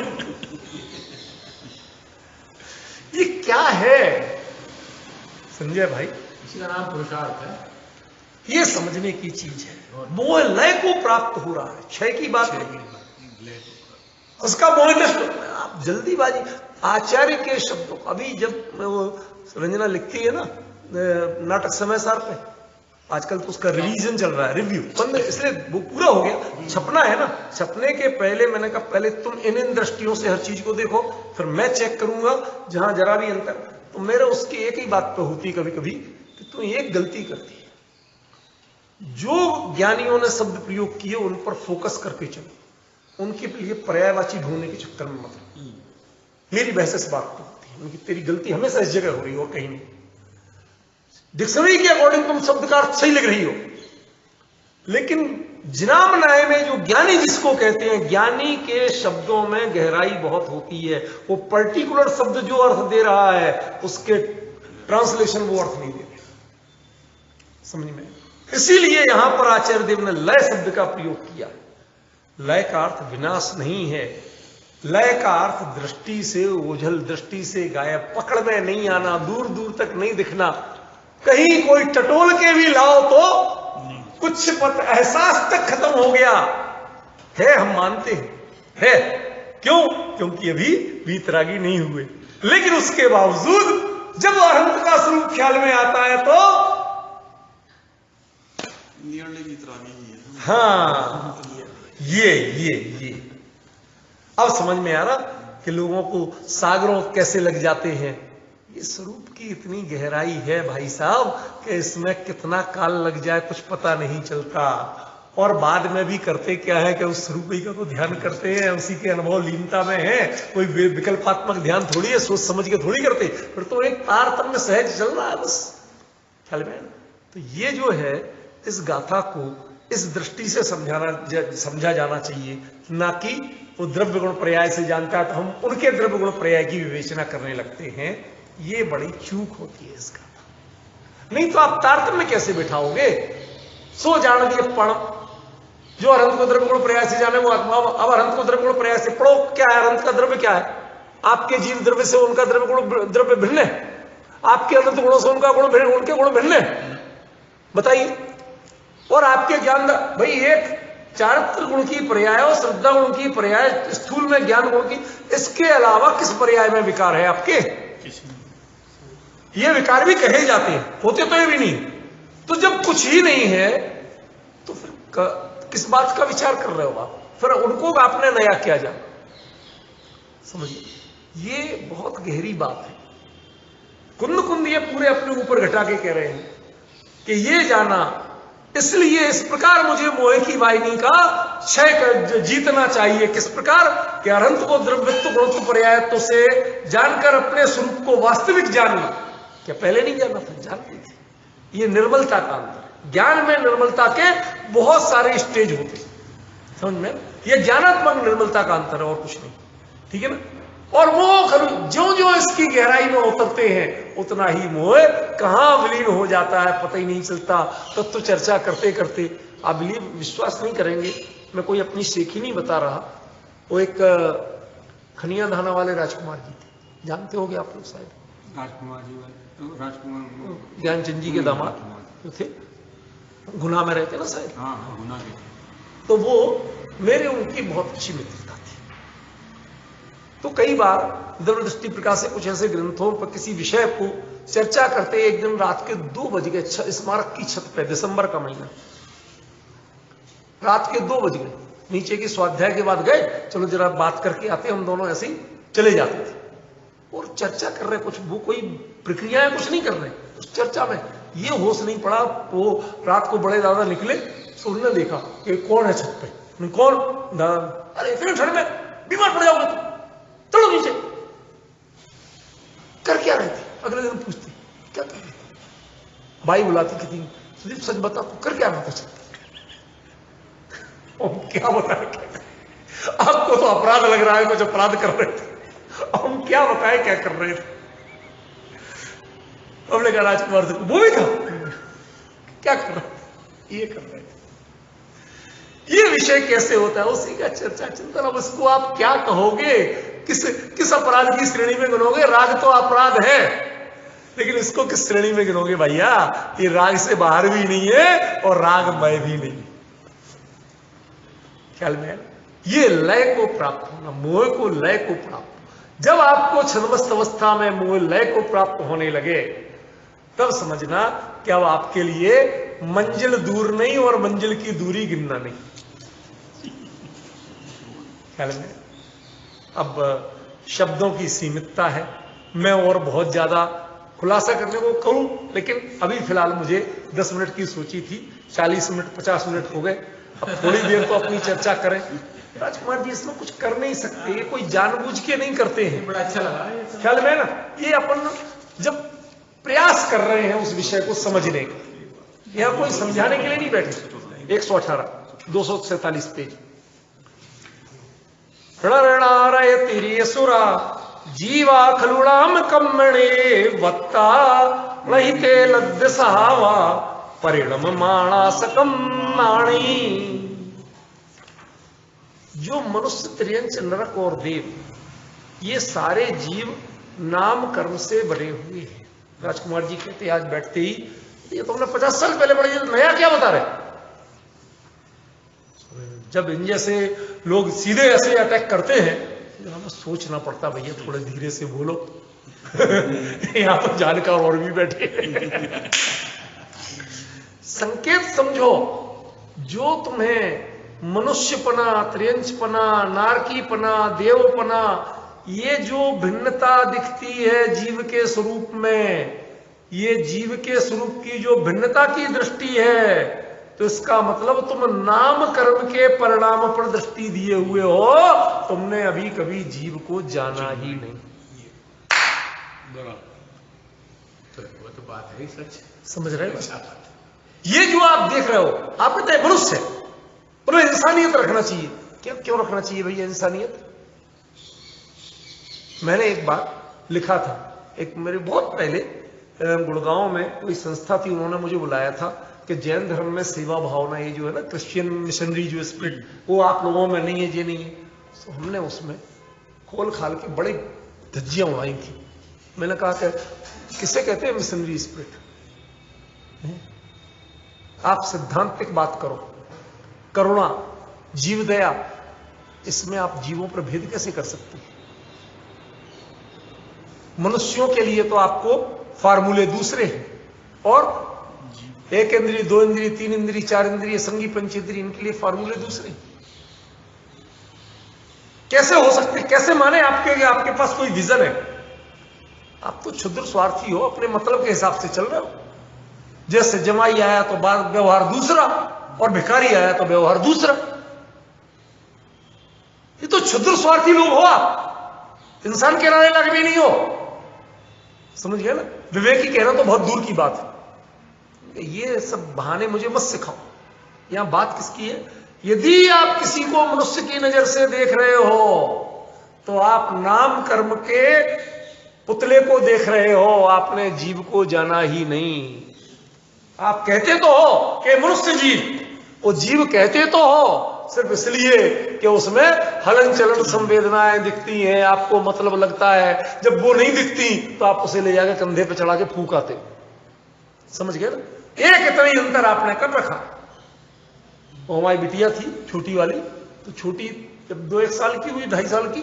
ये क्या है संजय भाई? इसी का नाम पुरुषार्थ है। ये समझने की चीज है। मोह लय को प्राप्त हो रहा है, क्षय की बात है, उसका मोह नष्ट। आप जल्दीबाजी आचार्य के शब्दों, अभी जब वो रंजना लिखती है ना नाटक समय सार पे, आजकल तो उसका रिवीजन चल रहा है, रिव्यू बंद, इसलिए वो पूरा हो गया, छपना है ना। छपने के पहले मैंने कहा पहले तुम इन दृष्टियों से हर चीज को देखो, फिर मैं चेक करूंगा जहां जरा भी अंतर। तो मेरे उसकी एक ही बात पे होती कभी कभी कि तुम एक गलती करती है, जो ज्ञानियों ने शब्द प्रयोग किए उन पर फोकस करके चलो, उनके लिए पर्यायवाची ढूंढने के चक्कर में मत। मेरी बहस इस बात पर होती है, उनकी तेरी गलती हमेशा इस जगह हो रही हो और कहीं नहीं। डिक्शनरी के अकॉर्डिंग तुम शब्द का अर्थ सही लिख रही हो, लेकिन जिनाम नाय में जो ज्ञानी जिसको कहते हैं, ज्ञानी के शब्दों में गहराई बहुत होती है। वो पर्टिकुलर शब्द जो अर्थ दे रहा है उसके ट्रांसलेशन वो अर्थ नहीं दे रहे, समझ में। इसीलिए यहां पर आचार्य देव ने लय शब्द का प्रयोग किया। लय का अर्थ विनाश नहीं है, लय का अर्थ दृष्टि से ओझल, दृष्टि से गायब, पकड़ में नहीं आना, दूर दूर तक नहीं दिखना। कहीं कोई टटोल के भी लाओ तो कुछ पता एहसास तक खत्म हो गया है, हम मानते हैं है। क्यों? क्योंकि अभी वीतरागी नहीं हुए। लेकिन उसके बावजूद जब अनंत का स्वरूप ख्याल में आता है तो निर्णय वीतरागी ही है। हाँ, ये अब समझ में आ रहा कि लोगों को सागरों कैसे लग जाते हैं। ये स्वरूप की इतनी गहराई है भाई साहब कि इसमें कितना काल लग जाए कुछ पता नहीं चलता। और बाद में भी करते क्या है कि उस स्वरूप ही का तो ध्यान करते हैं, उसी के अनुभव लीनता में है, कोई विकल्पात्मक ध्यान थोड़ी है, सोच समझ के थोड़ी करते, फिर तो एक तारतम्य सहज चल रहा है बस, ख्याल में। तो ये जो है इस गाथा को इस दृष्टि से समझा जाना चाहिए, ना कि वो द्रव्य गुण पर्याय से जानता है तो हम उनके द्रव्य गुण पर्याय की विवेचना करने लगते हैं। ये बड़ी चूक होती है इसका। नहीं तो आप तारतम्य कैसे बिठाओगे? सो जान दिए पण, जो अनंत को द्रव्य गुण पर्याय से जाने वो अब अनंत को द्रव्य गुण पर्याय से पढ़ो। क्या है अनंत का द्रव्य? क्या है? आपके जीव द्रव्य से उनका द्रव्य भिन्न है, आपके अनंत गुणों से उनका गुण भिन्न, उनके गुण भिन्न है, बताइए। और आपके ज्ञान भाई एक चारित्र गुण की पर्याय और श्रद्धा गुण की पर्याय, स्थूल में ज्ञान गुण की, इसके अलावा किस पर्याय में विकार है आपके? ये विकार भी कहे जाते हैं, होते तो ये भी नहीं। तो जब कुछ ही नहीं है तो फिर किस बात का विचार कर रहे हो आप? फिर उनको आपने नया क्या जाना, समझिए। ये बहुत गहरी बात है। कुंद ये पूरे अपने ऊपर घटा के कह रहे हैं कि ये जाना, इसलिए इस प्रकार मुझे मोह की वाहिनी का क्षय जीतना चाहिए। किस प्रकार? कि अनंत को द्रव्यत्व गुणत्व पर्यायत्व से जानकर अपने स्वरूप को वास्तविक जानना। क्या पहले नहीं जाना था? जानते थे। ये निर्मलता का अंतर। ज्ञान में निर्मलता के बहुत सारे स्टेज होते, समझ में। ये ज्ञानात्मक निर्मलता का अंतर है और कुछ नहीं, ठीक है ना। और मोह ज्यो ज्यो इसकी गहराई में उतरते हैं उतना ही मोह कहां विलीन हो जाता है पता ही नहीं चलता। तब तो चर्चा करते करते आप विश्वास नहीं करेंगे, मैं कोई अपनी शेखी नहीं बता रहा। वो एक खनिया धाना वाले राजकुमार जी थे, जानते होगे आप लोग शायद, राजकुमार जी वाले, राजकुमार ज्ञानचंद जी के दामाद जो थे, गुना में रहते ना शायद। हाँ गुना के। तो वो मेरे उनकी बहुत अच्छी मित्रता थी। तो कई बार दूरदृष्टि प्रकाश से कुछ ऐसे ग्रंथों पर किसी विषय को चर्चा करते, एक दिन रात के 2 बज गए स्मारक की छत पे, दिसंबर का महीना, रात के 2 बज गए। नीचे की स्वाध्याय के बाद गए, चलो जरा बात करके आते, हम दोनों ऐसे ही चले जाते थे और चर्चा कर रहे, कुछ वो कोई प्रक्रियाएं कुछ नहीं कर रहे उस चर्चा में। ये होश नहीं पड़ा, वो रात को बड़े दादा निकले तो उन्होंने देखा कि कौन है छत पे। कौन? दादा। अरे इतने ठंड में बीमार पड़ जाओगे तुम, चलो नीचे। कर क्या रहे थे? अगले दिन पूछती क्या कर रहे थे? भाई बुलाती कहती सुदीप सच बता तू कर क्या रहा था छत? क्या बताए, आपको तो अपराध लग रहा है, कुछ अपराध कर रहे थे, हम क्या बताए क्या कर रहे थे। हमने कहा राजकुमार से वो भी था, क्या कर रहे थे? ये कर रहे थे। ये विषय कैसे होता है उसी का चर्चा चिंतन। अब इसको आप क्या कहोगे, किस अपराध की श्रेणी में गिनोगे? राग तो अपराध है, लेकिन इसको किस श्रेणी में गिनोगे भैया? ये राग से बाहर भी नहीं है और रागमय भी नहीं। ख्याल में ये लय को प्राप्त होना, मोह को लय को प्राप्त। जब आपको छद्मस्त अवस्था में मोह लय को प्राप्त होने लगे तब समझना कि अब आपके लिए मंजिल दूर नहीं और मंजिल की दूरी गिनना नहीं। ख्याल में अब शब्दों की सीमितता है, मैं और बहुत ज्यादा खुलासा करने को कहूं, लेकिन अभी फिलहाल मुझे 10 मिनट की सोची थी, 40 मिनट 50 मिनट हो गए। अब थोड़ी देर तो अपनी चर्चा करें। राजकुमार जी इसमें कुछ कर नहीं सकते, ये कोई जानबूझ के नहीं करते हैं। बड़ा अच्छा लगा ख्याल में ना, ये अपन जब प्रयास कर रहे हैं उस विषय को समझने का, यह कोई समझाने के लिए नहीं बैठे। 118 247 पेज। रणरणारय तिरियसुरा जीवा खलुणाम कम्मणे वत्ता लहिते लद्द सहावा परिणम माणासकम माणी। जो मनुष्य, त्रियंच, नरक और देव, ये सारे जीव नाम कर्म से बने हुए हैं। राजकुमार जी कहते आज बैठते ही, ये तो हमने 50 साल पहले पढ़े, नया क्या बता रहे? जब इन जैसे लोग सीधे ऐसे अटैक करते हैं तो हमें सोचना पड़ता, भैया थोड़े धीरे से बोलो। यहां तो जानकार और भी बैठे। संकेत समझो, जो तुम्हें मनुष्यपना, त्रियंचपना, नारकीपना, देवपना, ये जो भिन्नता दिखती है जीव के स्वरूप में, ये जीव के स्वरूप की जो भिन्नता की दृष्टि है, तो इसका मतलब तुम नाम कर्म के परिणाम पर दृष्टि दिए हुए हो, तुमने अभी कभी जीव को जाना ही नहीं। तो वो तो बात है ही सच। समझ रहे हो? ये जो आप देख रहे हो, आप कहते हैं मनुष्य, पर इंसानियत रखना चाहिए। क्यों रखना चाहिए भैया इंसानियत? मैंने एक बार लिखा था, एक मेरे बहुत पहले गुड़गांव में कोई संस्था थी, उन्होंने मुझे बुलाया था कि जैन धर्म में सेवा भावना, ये जो है ना क्रिश्चियन मिशनरी जो स्पिरिट, वो आप लोगों में नहीं है, ये नहीं है। तो हमने उसमें खोल खाल के बड़ी धज्जियां उड़ाई थी। मैंने कहा कि किसे कहते हैं मिशनरी स्पिरिट? आप सिद्धांतिक बात करो, करुणा, जीव दया, इसमें आप जीवों पर भेद कैसे कर सकते हैं? मनुष्यों के लिए तो आपको फार्मूले दूसरे हैं, और 1 इंद्रिय, 2 इंद्रिय, 3 इंद्रिय, 4 इंद्रिय, संगी पंचेंद्रिय, इनके लिए फार्मूले दूसरे। कैसे हो सकते, कैसे माने आपके पास कोई विजन है? आप तो क्षुद्र स्वार्थी हो, अपने मतलब के हिसाब से चल रहे हो। जैसे जमाई आया तो बात व्यवहार दूसरा, और भिखारी आया तो व्यवहार दूसरा। ये तो क्षुद्र स्वार्थी लोग हो आप, इंसान कहलाने लायक भी नहीं हो। समझ गए ना? विवेकी कहना तो बहुत दूर की बात है। ये सब बहाने मुझे मत सिखाओ। यहां बात किसकी है? यदि आप किसी को मनुष्य की नजर से देख रहे हो तो आप नाम कर्म के पुतले को देख रहे हो, आपने जीव को जाना ही नहीं। आप कहते तो हो कि मनुष्य जीव, वो जीव कहते तो हो सिर्फ इसलिए कि उसमें हलन चलन संवेदनाएं दिखती हैं, आपको मतलब लगता है। जब वो नहीं दिखती तो आप उसे ले जाकर कंधे पे चढ़ा के फूंक आते हो। समझ गए ना? एक इतना ही अंतर आपने कर रखा। वो हमारी बिटिया थी छोटी वाली, तो छोटी जब 2-1 साल की हुई, 2.5 साल की,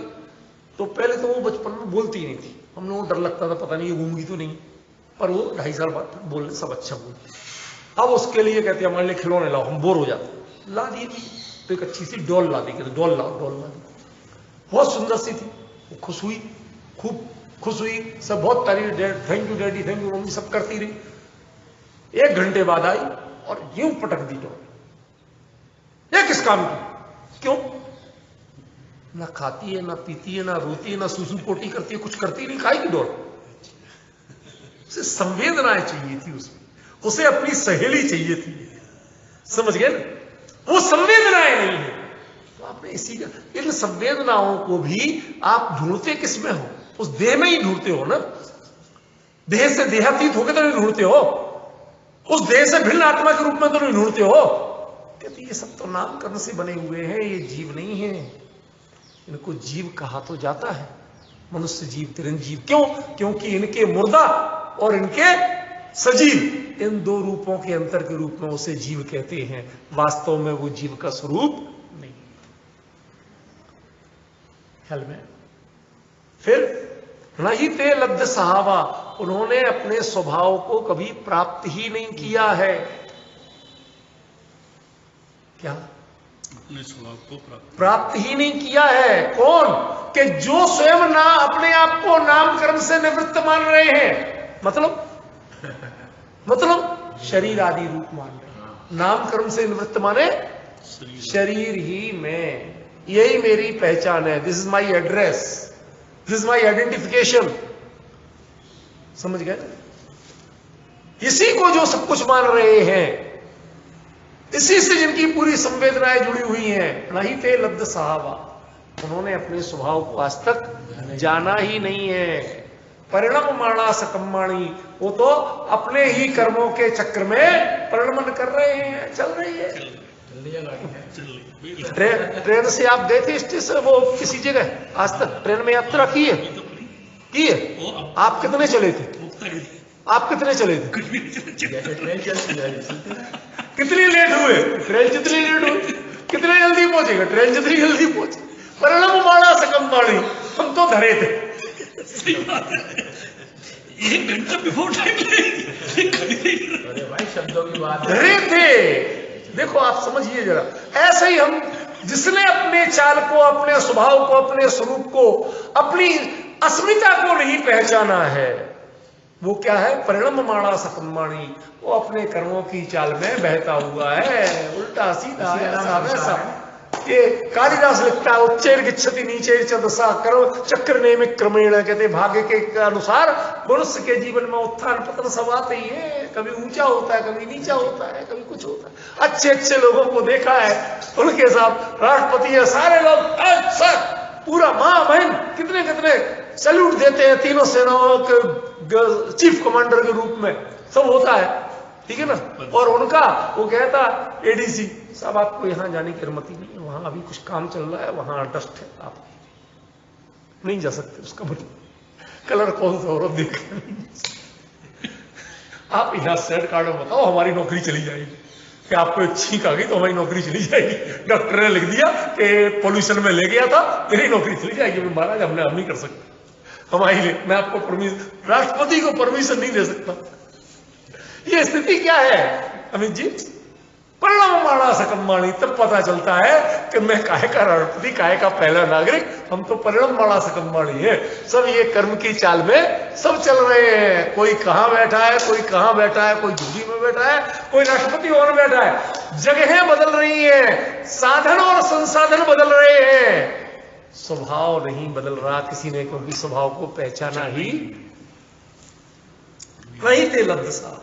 तो पहले तो वो बचपन में बोलती ही नहीं थी। हम लोगों को डर लगता था पता नहीं ये गूंगी तो नहीं, पर वो 2.5 साल बाद बोलने सब अच्छा बोलती। अब उसके लिए कहते हमारे लिए खिलौने लाओ, हम बोर हो जाते। ला दिए थी तो एक अच्छी सी डॉल ला दी, कहते डॉल लाओ, डॉल ला दी। बहुत सुंदर सी थी, वो खुश हुई, खूब खुश हुई, सब बहुत तारीफ, thank you daddy, thank you mummy, सब करती रही। 1 घंटे बाद आई और यूं पटक दी डॉल। ये किस काम की? क्यों? ना खाती है, ना पीती है, ना रोती है, ना सूसू पोटी करती है, कुछ करती नहीं, खाई की डॉल। उसे संवेदनाएं चाहिए थी, उसमें उसे अपनी सहेली चाहिए थी। समझ गए ना? वो संवेदनाएं नहीं है। तो आपने इसी का, इन संवेदनाओं को भी आप ढूंढते किसमें हो? उस देह में ही ढूंढते हो ना। देह से देहातीत होकर तो नहीं ढूंढते हो, उस देह से भिन्न आत्मा के रूप में तो नहीं ढूंढते हो। कहते ये सब तो नामकरण से बने हुए हैं, ये जीव नहीं है। इनको जीव कहा तो जाता है, मनुष्य जीव, चिरंजीव। क्यों? क्योंकि इनके मुर्दा और इनके सजीव, इन 2 रूपों के अंतर के रूप में उसे जीव कहते हैं। वास्तव में वो जीव का स्वरूप नहीं। ख्याल में? फिर नहीं ते लब्ध सहावा, उन्होंने अपने स्वभाव को कभी प्राप्त ही नहीं किया है। क्या? अपने स्वभाव को प्राप्त ही नहीं किया है। कौन? कि जो स्वयं ना अपने आप को नामकर्म से निवृत्त मान रहे हैं। मतलब शरीर आदि रूप मान रहे। नामकर्म से निवृत्त माने शरीर ही में, यही मेरी पहचान है, this is my address, this is my identification. समझ गए? इसी को जो सब कुछ मान रहे हैं, इसी से जिनकी पूरी संवेदनाएं जुड़ी हुई हैं, नहीं थे लब्ध साहबा, उन्होंने अपने स्वभाव को आज तक जाना ही नहीं है। परिणम माणा सकम्माणी, वो तो अपने ही कर्मों के चक्र में परिणमन कर रहे हैं, चल रही है। ट्रेन से आप गए थे स्टेशन, वो किसी जगह आज तक ट्रेन में यात्रा की है? की है? आप कितने चले थे? आप कितने चले थे? कितनी लेट हुए? ट्रेन जितनी लेट हुई, कितने जल्दी पहुंचेगा? ट्रेन जितनी जल्दी पहुंचे। परिणम माणा सकम्माणी, हम तो धरे थे। सही बात है, 1 घंटा बिफोर टाइम अरे भाई शब्दों की बात है। धरे थे। देखो आप समझिए जरा, ऐसे ही हम, जिसने अपने चाल को, अपने स्वभाव को, अपने स्वरूप को, अपनी अस्मिता को नहीं पहचाना है, वो क्या है? परिणम माणा सकम्माणी, वो अपने कर्मों की चाल में बहता हुआ है, उल्टा सीधा ऐसा वैसा। ये कालिदास लिखता है, उच्चैर गिच्छति नीचे दशा करो चक्र नेमिक क्रमेण, कहते भाग्य के अनुसार मनुष्य के जीवन में उत्थान पतन सब आते ही है। कभी ऊंचा होता है, कभी नीचा होता है, कभी कुछ होता है। अच्छे अच्छे लोगों को देखा है, उनके साथ राष्ट्रपति है, सारे लोग सर पूरा मां बहन कितने कितने सैल्यूट देते हैं, तीनों सेनाओं के चीफ कमांडर के रूप में सब होता है, ठीक है ना। और उनका वो कहता एडीसी साहब आपको यहां जाने की अनुमति नहीं है, वहां अभी कुछ काम चल रहा है, वहां डस्ट है, आप नहीं जा सकते। उसका मतलब कलर कौन सा और देख, आप यहां सेट कार्ड में बताओ हमारी नौकरी चली जाएगी, कि आपको एक छींक आ गई तो हमारी नौकरी चली जाएगी। डॉक्टर ने लिख दिया कि पोल्यूशन में ले गया था, मेरी नौकरी चली जाएगी। महाराज हम नहीं कर सकते, हमारी लिए मैं आपको परमिशन, राष्ट्रपति को परमिशन नहीं दे सकता। ये स्थिति क्या है अमित जी? परिणम माणा सकम्माणी, तब पता चलता है कि मैं काहे का राष्ट्रपति, काहे का पहला नागरिक, हम तो परिणम माणा सकम्माणी है। सब ये कर्म की चाल में सब चल रहे हैं। कोई कहां बैठा है, कोई कहां बैठा है, कोई झूठी में बैठा है, कोई राष्ट्रपति और बैठा है। जगहें बदल रही हैं, साधन और संसाधन बदल रहे हैं, स्वभाव नहीं बदल रहा किसी ने, क्योंकि स्वभाव को पहचाना ही नहीं थे लब्ध साहब।